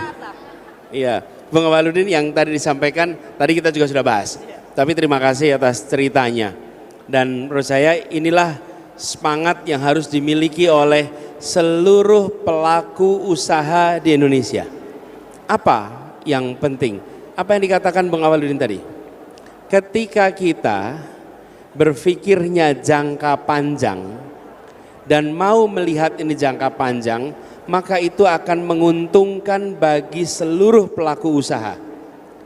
Iya, Bung Awaludin yang tadi disampaikan, tadi kita juga sudah bahas. Tapi terima kasih atas ceritanya. Dan menurut saya inilah semangat yang harus dimiliki oleh seluruh pelaku usaha di Indonesia. Apa yang penting? Apa yang dikatakan Bung Awaludin tadi? Ketika kita berpikirnya jangka panjang dan mau melihat ini jangka panjang, maka itu akan menguntungkan bagi seluruh pelaku usaha.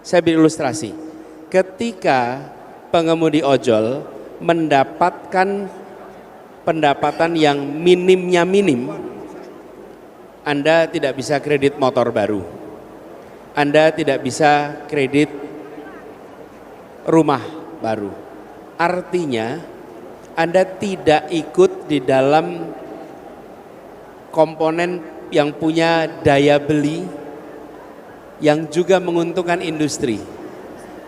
Saya beri ilustrasi. Ketika pengemudi ojol mendapatkan pendapatan yang minimnya minim, Anda tidak bisa kredit motor baru. Anda tidak bisa kredit rumah baru. Artinya Anda tidak ikut di dalam komponen yang punya daya beli yang juga menguntungkan industri.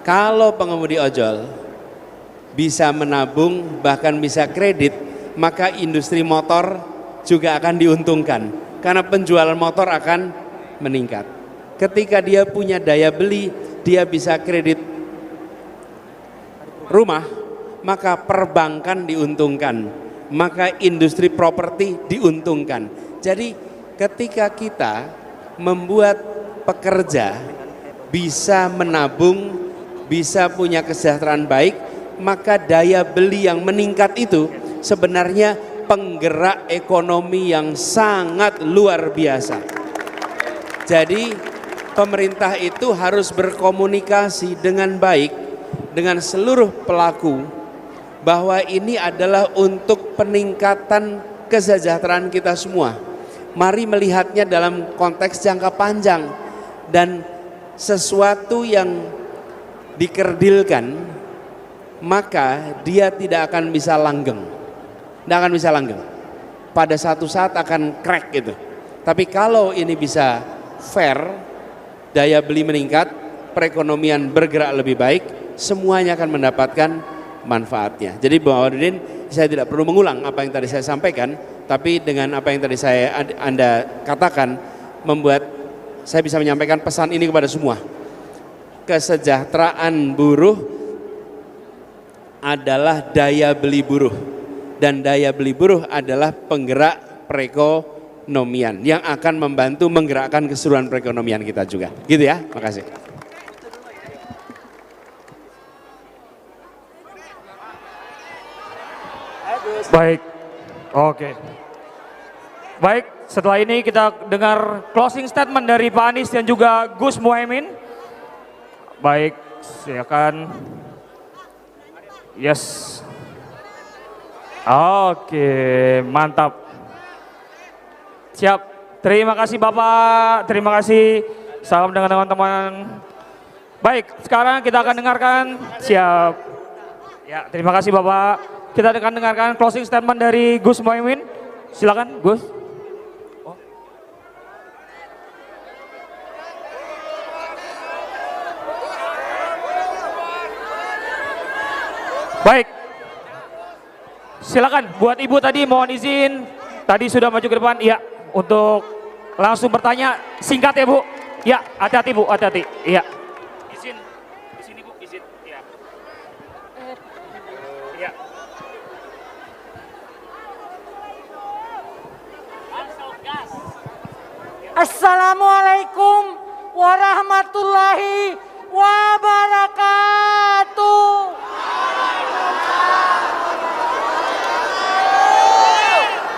Kalau pengemudi ojol bisa menabung bahkan bisa kredit, maka industri motor juga akan diuntungkan karena penjualan motor akan meningkat. Ketika dia punya daya beli, dia bisa kredit rumah, maka perbankan diuntungkan, maka industri properti diuntungkan. Jadi ketika kita membuat pekerja bisa menabung, bisa punya kesejahteraan baik, maka daya beli yang meningkat itu sebenarnya penggerak ekonomi yang sangat luar biasa. Jadi pemerintah itu harus berkomunikasi dengan baik dengan seluruh pelaku bahwa ini adalah untuk peningkatan kesejahteraan kita semua. Mari melihatnya dalam konteks jangka panjang dan sesuatu yang dikerdilkan maka dia tidak akan bisa langgeng. Tidak akan bisa langgeng. Pada satu saat akan crack gitu. Tapi kalau ini bisa fair, daya beli meningkat, perekonomian bergerak lebih baik, semuanya akan mendapatkan manfaatnya. Jadi Bung Awaludin, saya tidak perlu mengulang apa yang tadi saya sampaikan, tapi dengan apa yang tadi Anda katakan membuat saya bisa menyampaikan pesan ini kepada semua. Kesejahteraan buruh adalah daya beli buruh dan daya beli buruh adalah penggerak perekonomian yang akan membantu menggerakkan keseluruhan perekonomian kita juga. Gitu ya, makasih. Baik, oke. Baik, setelah ini kita dengar closing statement dari Pak Anies dan juga Gus Muhaimin. Baik, silakan. Yes. Oke, mantap. Siap. Terima kasih Bapak, terima kasih. Salam dengan teman-teman. Baik, sekarang kita akan dengarkan. Siap. Ya, terima kasih Bapak. Kita akan dengarkan closing statement dari Gus Muhaimin. Silakan, Gus. Baik. Silakan buat Ibu tadi mohon izin. Tadi sudah maju ke depan. Iya, untuk langsung bertanya singkat ya Bu. Ya, hati-hati Bu, hati-hati. Iya. Izin. Di sini Bu, izin. Iya. Iya. Assalamualaikum warahmatullahi wabarakatuh.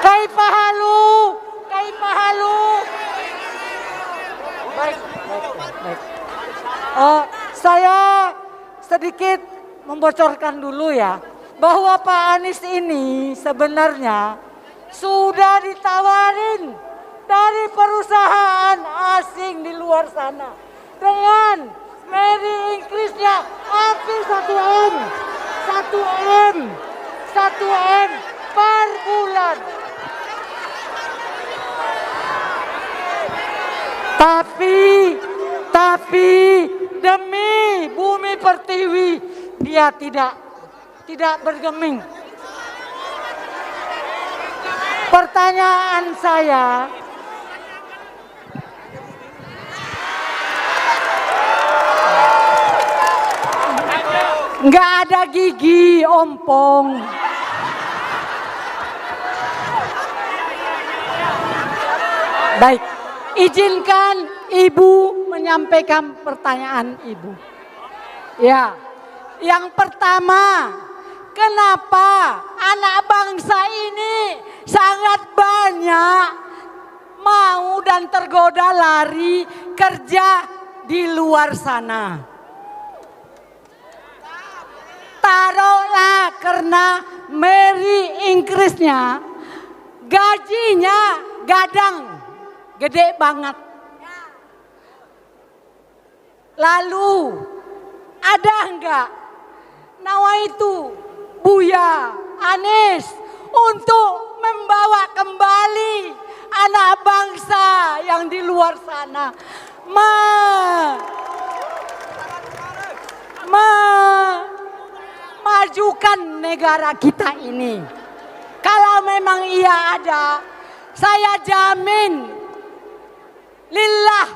Kaifa halu? Kaifa halu? Baik, baik. Saya sedikit membocorkan dulu ya, bahwa Pak Anies ini sebenarnya sudah ditawarin dari perusahaan asing di luar sana dengan Mary Inggrisnya hampir 1 M per bulan. Tapi demi Bumi Pertiwi dia tidak bergeming. Pertanyaan saya, nggak ada gigi ompong. Baik, izinkan Ibu menyampaikan pertanyaan Ibu. Ya, yang pertama, kenapa anak bangsa ini sangat banyak mau dan tergoda lari kerja di luar sana? Taruhlah karena Mary Inggrisnya gajinya gadang, gede banget. Lalu ada enggak nawaitu Buya Anies untuk membawa kembali anak bangsa yang di luar sana memajukan negara kita ini? Kalau memang ia ada, saya jamin lillah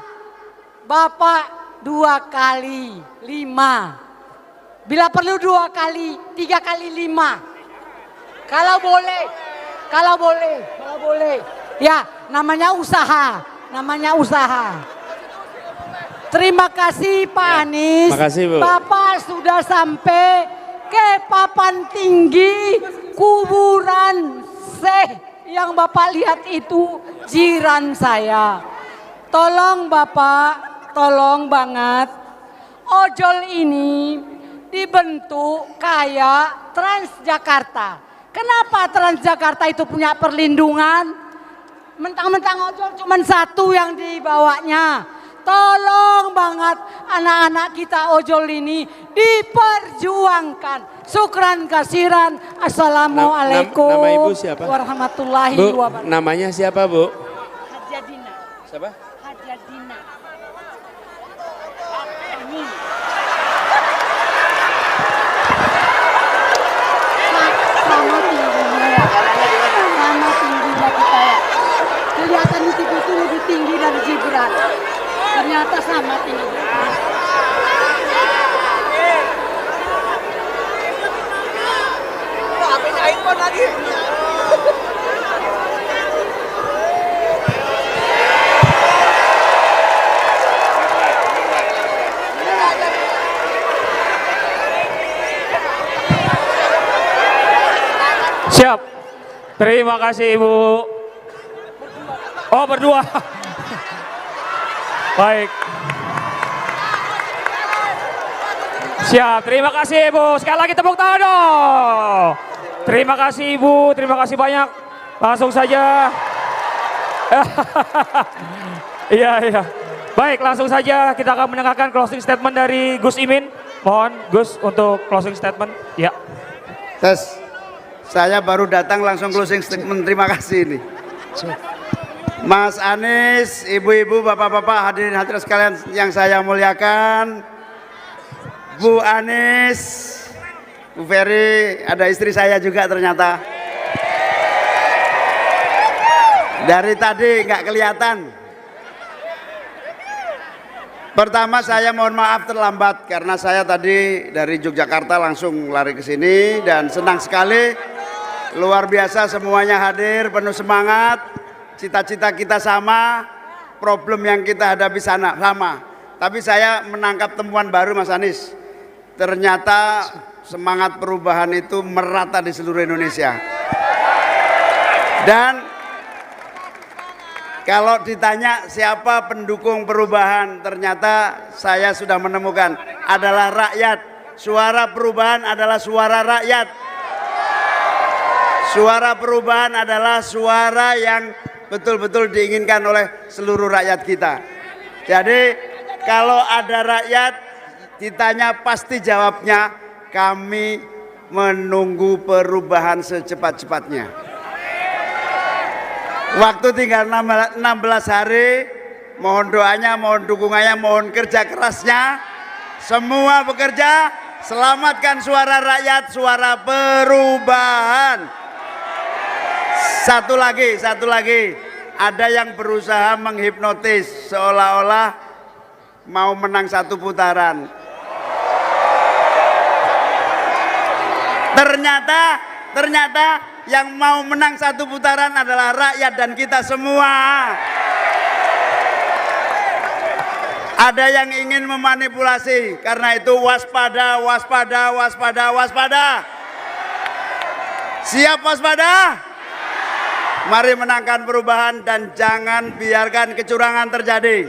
Bapak 2 kali 5. Bila perlu 2 kali, 3 kali 5. Kalau boleh. Ya, namanya usaha. Terima kasih Pak Anies. Makasih, Bu. Bapak sudah sampai ke papan tinggi kuburan Syekh yang Bapak lihat itu jiran saya. Tolong Bapak, tolong banget, ojol ini dibentuk kayak Transjakarta. Kenapa Transjakarta itu punya perlindungan? Mentang-mentang ojol cuma 1 yang dibawanya. Tolong banget anak-anak kita ojol ini diperjuangkan. Syukran kasiran. Assalamualaikum Nama Ibu siapa? warahmatullahi Bu, wabarakatuh. namanya siapa Bu? Hajadina. Siapa? Hajadina. Sama tingginya ya. Sama tingginya kita ya. Kelihatan di TV itu lebih tinggi dari Gibran. Ternyata sama tingginya. Siap. Terima kasih Ibu. Oh, berdua. Baik. Siap, terima kasih Ibu. Sekali lagi tepuk tangan dong. Terima kasih Ibu, terima kasih banyak. Langsung saja. Iya. Baik, langsung saja kita akan mendengarkan closing statement dari Gus Imin. Mohon Gus untuk closing statement. Ya. Tes, saya baru datang langsung closing statement. Terima kasih ini. Mas Anies, ibu-ibu, bapak-bapak, hadirin hadirat sekalian yang saya muliakan. Bu Anies, Bu Ferry, ada istri saya juga ternyata. Dari tadi nggak kelihatan. Pertama saya mohon maaf terlambat karena saya tadi dari Yogyakarta langsung lari ke sini dan senang sekali, luar biasa semuanya hadir, penuh semangat, cita-cita kita sama, problem yang kita hadapi sama. Tapi saya menangkap temuan baru Mas Anies, ternyata semangat perubahan itu merata di seluruh Indonesia. Dan kalau ditanya siapa pendukung perubahan, ternyata saya sudah menemukan adalah rakyat. Suara perubahan adalah suara rakyat. Suara perubahan adalah suara yang betul-betul diinginkan oleh seluruh rakyat kita. Jadi kalau ada rakyat ditanya pasti jawabnya kami menunggu perubahan secepat-cepatnya. Waktu tinggal 16 hari, mohon doanya, mohon dukungannya, mohon kerja kerasnya. Semua bekerja, selamatkan suara rakyat, suara perubahan. Satu lagi, ada yang berusaha menghipnotis seolah-olah mau menang satu putaran. Ternyata yang mau menang satu putaran adalah rakyat dan kita semua. Ada yang ingin memanipulasi, karena itu waspada. Siap waspada? Mari menangkan perubahan dan jangan biarkan kecurangan terjadi.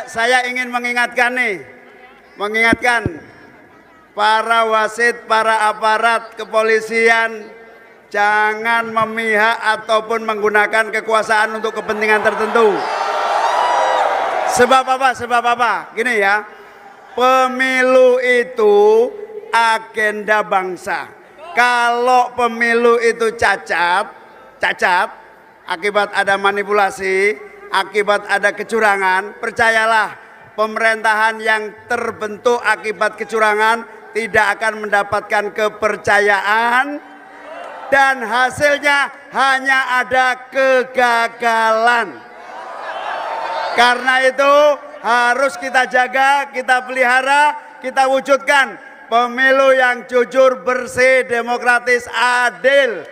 Saya ingin mengingatkan para wasit, para aparat kepolisian, jangan memihak ataupun menggunakan kekuasaan untuk kepentingan tertentu. Sebab apa? Gini ya, pemilu itu agenda bangsa. Kalau pemilu itu cacat, akibat ada manipulasi, akibat ada kecurangan, percayalah, pemerintahan yang terbentuk akibat kecurangan tidak akan mendapatkan kepercayaan dan hasilnya hanya ada kegagalan. Karena itu harus kita jaga, kita pelihara, kita wujudkan pemilu yang jujur, bersih, demokratis, adil.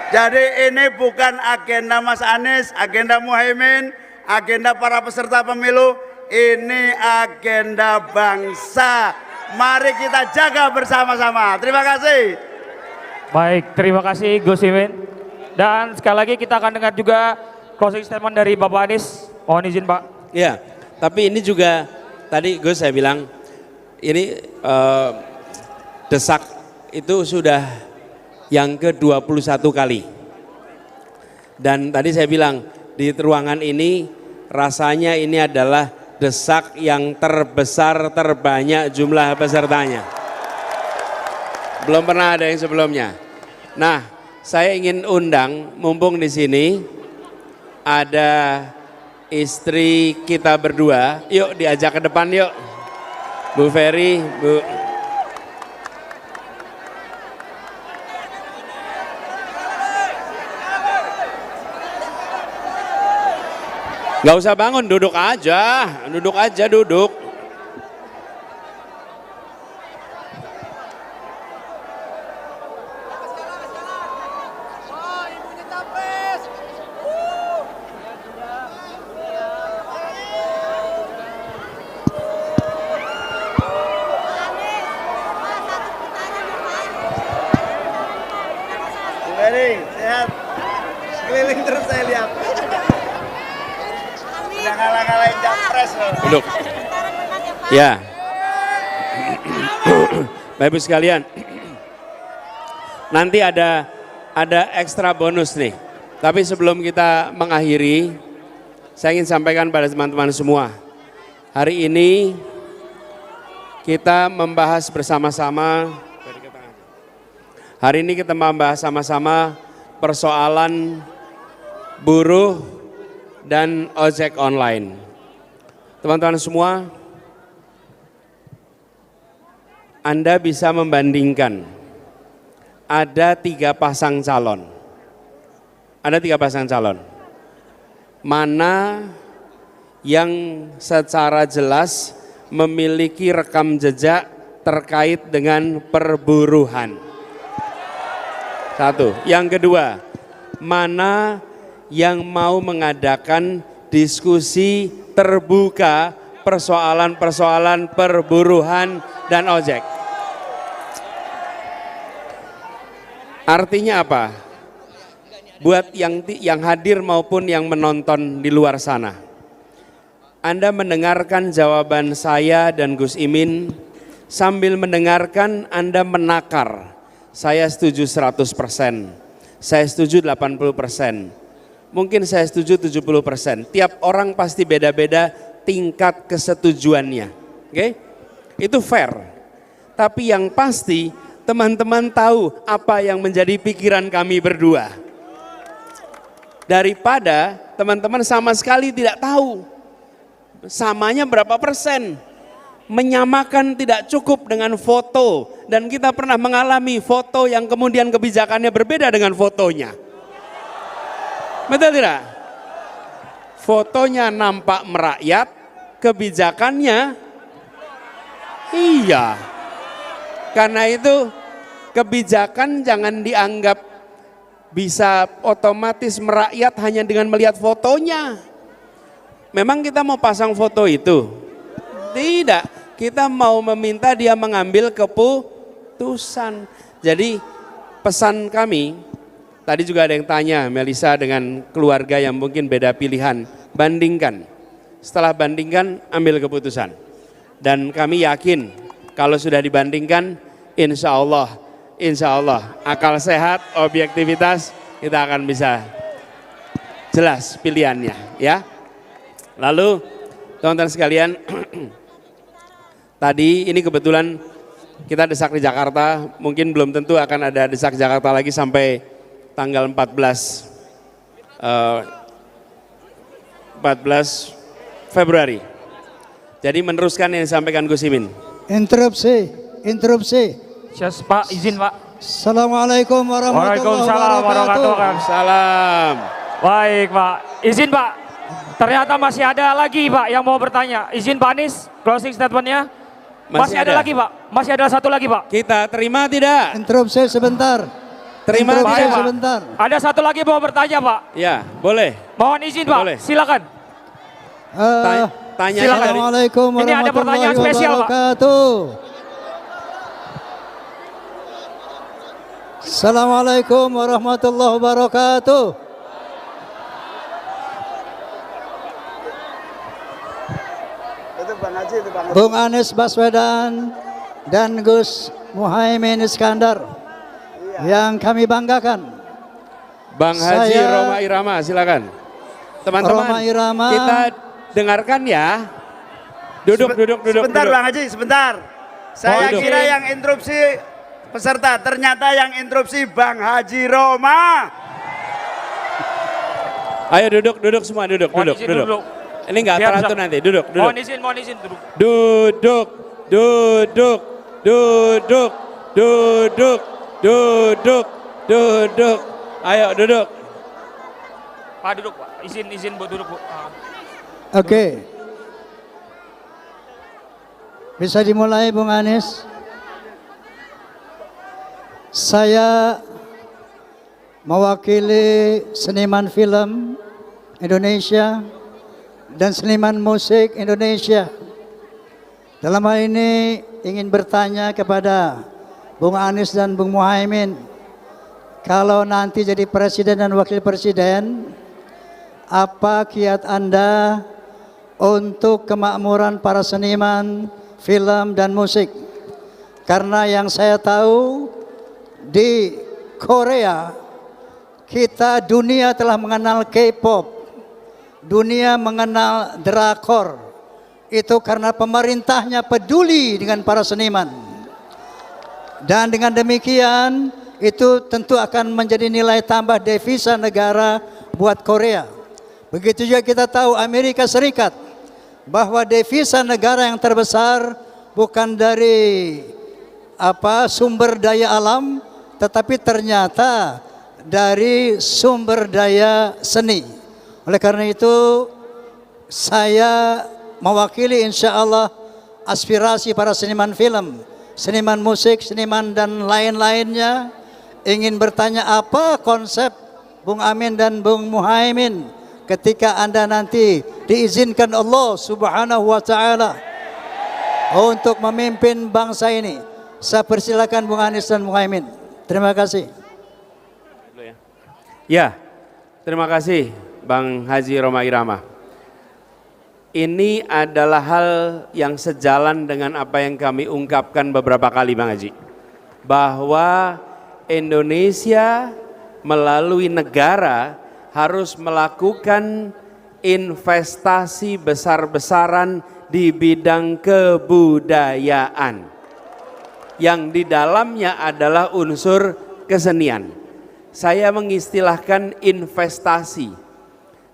Jadi ini bukan agenda Mas Anies, agenda Muhaimin, agenda para peserta pemilu, ini agenda bangsa. Mari kita jaga bersama-sama. Terima kasih. Baik, terima kasih Gus Imin. Dan sekali lagi kita akan dengar juga closing statement dari Bapak Anies. Mohon izin Pak. Ya, tapi ini juga tadi Gus saya bilang ini desak itu sudah yang ke-21 kali. Dan tadi saya bilang di ruangan ini rasanya ini adalah desak yang terbesar, terbanyak jumlah pesertanya. Belum pernah ada yang sebelumnya. Nah, saya ingin undang, mumpung di sini ada istri kita berdua, yuk diajak ke depan yuk. Bu Ferry, Bu. Nggak usah bangun, duduk aja, duduk. Ferry, sehat. Keliling terus saya lihat. Udah ngalah-ngalahin Japres loh. Duduk. Ya. Bapak Ibu sekalian, nanti ada ekstra bonus nih. Tapi sebelum kita mengakhiri, saya ingin sampaikan pada teman-teman semua. Hari ini kita membahas bersama-sama. Hari ini kita membahas sama-sama persoalan buruh dan ojek online. Teman-teman semua, Anda bisa membandingkan. Ada 3 pasang calon. Ada 3 pasang calon. Mana yang secara jelas memiliki rekam jejak terkait dengan perburuhan? Satu. Yang kedua, mana yang mau mengadakan diskusi terbuka persoalan-persoalan perburuhan dan ojek? Artinya apa? Buat yang hadir maupun yang menonton di luar sana, Anda mendengarkan jawaban saya dan Gus Imin, sambil mendengarkan Anda menakar. Saya setuju 100%, saya setuju 80%, mungkin saya setuju 70%. Tiap orang pasti beda-beda tingkat kesetujuannya. Oke? Itu fair. Tapi yang pasti teman-teman tahu apa yang menjadi pikiran kami berdua. Daripada teman-teman sama sekali tidak tahu samanya berapa persen. Menyamakan tidak cukup dengan foto, dan kita pernah mengalami foto yang kemudian kebijakannya berbeda dengan fotonya. Betul tidak? Fotonya nampak merakyat, kebijakannya iya. Karena itu kebijakan jangan dianggap bisa otomatis merakyat hanya dengan melihat fotonya. Memang kita mau pasang foto itu? Tidak, kita mau meminta dia mengambil keputusan. Jadi pesan kami, tadi juga ada yang tanya Melisa dengan keluarga yang mungkin beda pilihan, bandingkan. Setelah bandingkan, ambil keputusan. Dan kami yakin kalau sudah dibandingkan, insya Allah akal sehat, objektivitas, kita akan bisa jelas pilihannya, ya. Lalu teman-teman sekalian, tadi ini kebetulan kita desak di Jakarta, mungkin belum tentu akan ada desak Jakarta lagi sampai tanggal 14 Februari. Jadi meneruskan yang disampaikan Gus Imin. Interupsi. Yes, Pak, izin Pak. Assalamualaikum warahmatullahi wabarakatuh. Salam. Baik Pak, izin Pak. Ternyata masih ada lagi Pak yang mau bertanya. Izin Pak Anies, closing statementnya. Masih ada lagi Pak, masih ada satu lagi Pak. Kita terima tidak? Interupsi sebentar. Terima Interupsi tidak? sebentar. Ada satu lagi mau bertanya Pak. Ya, boleh. Mohon izin Pak, Boleh. silakan. Tanya Silakan. dari Assalamualaikum Ini ada warahmatullahi pertanyaan spesial, Pak. wabarakatuh. Assalamualaikum warahmatullahi wabarakatuh. Itu Bang Haji, itu Bang Haji. Bung Anies Baswedan dan Gus Muhaimin Iskandar yang kami banggakan. Bang Haji Saya- Roma Irama, silakan. Teman-teman, Roma Irama. kita dengarkan ya. Duduk. Sebentar Bang Haji, sebentar. Saya duduk. kira yang interupsi peserta, ternyata yang interupsi Bang Haji Roma. Ayo duduk semua, duduk. Mohon izin duduk. Ini nggak Biar teratur bisa- nanti, duduk. Mohon izin duduk. Duduk. Ayo duduk. Pak duduk Pak, izin buat duduk Bu. Oke. Bisa dimulai Bung Anies. Saya mewakili seniman film Indonesia dan seniman musik Indonesia. Dalam hal ini ingin bertanya kepada Bung Anies dan Bung Muhaimin, kalau nanti jadi presiden dan wakil presiden, apa kiat Anda untuk kemakmuran para seniman film dan musik? Karena yang saya tahu di Korea, kita dunia telah mengenal K-pop, dunia mengenal drakor. Itu karena pemerintahnya peduli dengan para seniman. Dan dengan demikian itu tentu akan menjadi nilai tambah devisa negara buat Korea. Begitu juga kita tahu Amerika Serikat, bahwa devisa negara yang terbesar bukan dari sumber daya alam, tetapi ternyata dari sumber daya seni. Oleh karena itu saya mewakili insya Allah aspirasi para seniman film, seniman musik, seniman dan lain-lainnya, ingin bertanya apa konsep Bung Amin dan Bung Muhaimin ketika Anda nanti diizinkan Allah Subhanahu wa taala untuk memimpin bangsa ini. Saya persilakan Bung Anies dan Muhaimin. Terima kasih. Ya, terima kasih Bang Haji Roma Irama. Ini adalah hal yang sejalan dengan apa yang kami ungkapkan beberapa kali Bang Haji. Bahwa Indonesia melalui negara harus melakukan investasi besar-besaran di bidang kebudayaan. Yang di dalamnya adalah unsur kesenian. Saya mengistilahkan investasi.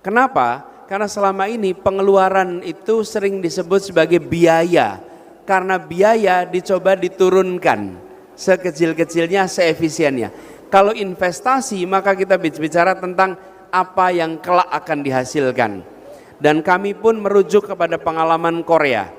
Kenapa? Karena selama ini pengeluaran itu sering disebut sebagai biaya. Karena biaya dicoba diturunkan sekecil-kecilnya, seefisiennya. Kalau investasi maka kita bicara tentang apa yang kelak akan dihasilkan. Dan kami pun merujuk kepada pengalaman Korea.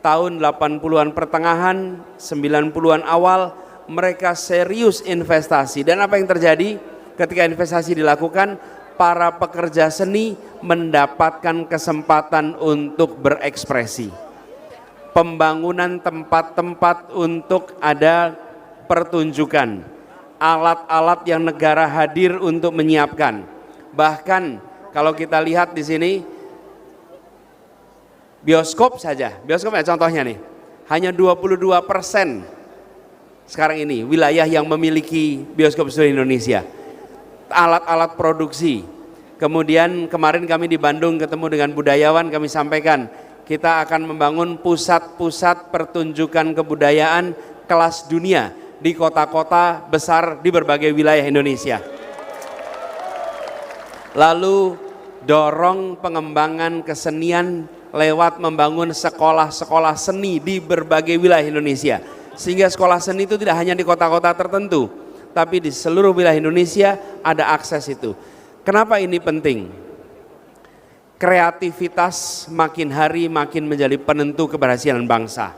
Tahun 80-an pertengahan, 90-an awal, mereka serius investasi. Dan apa yang terjadi ketika investasi dilakukan? Para pekerja seni mendapatkan kesempatan untuk berekspresi. Pembangunan tempat-tempat untuk ada pertunjukan. Alat-alat yang negara hadir untuk menyiapkan. Bahkan kalau kita lihat di sini, bioskop saja, bioskop ya contohnya nih, hanya 22% sekarang ini wilayah yang memiliki bioskop seluruh Indonesia. Alat-alat produksi. Kemudian kemarin kami di Bandung ketemu dengan budayawan, kami sampaikan kita akan membangun pusat-pusat pertunjukan kebudayaan kelas dunia di kota-kota besar di berbagai wilayah Indonesia. Lalu dorong pengembangan kesenian lewat membangun sekolah-sekolah seni di berbagai wilayah Indonesia. Sehingga sekolah seni itu tidak hanya di kota-kota tertentu, tapi di seluruh wilayah Indonesia ada akses itu. Kenapa ini penting? Kreativitas makin hari makin menjadi penentu keberhasilan bangsa.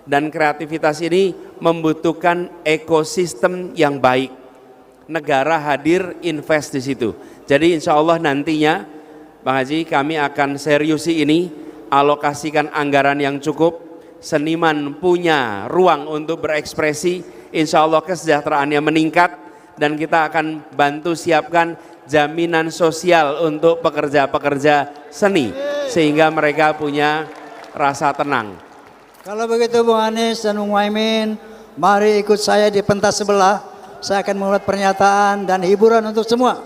Dan kreativitas ini membutuhkan ekosistem yang baik. Negara hadir, invest di situ. Jadi insya Allah nantinya Bang Haji, kami akan seriusi ini, alokasikan anggaran yang cukup, seniman punya ruang untuk berekspresi, insya Allah kesejahteraannya meningkat, dan kita akan bantu siapkan jaminan sosial untuk pekerja-pekerja seni, sehingga mereka punya rasa tenang. Kalau begitu Bung Anies dan Bung Muhaimin, mari ikut saya di pentas sebelah. Saya akan membuat pernyataan dan hiburan untuk semua.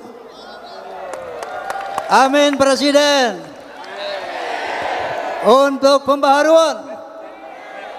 Amin Presiden. Untuk pembaharuan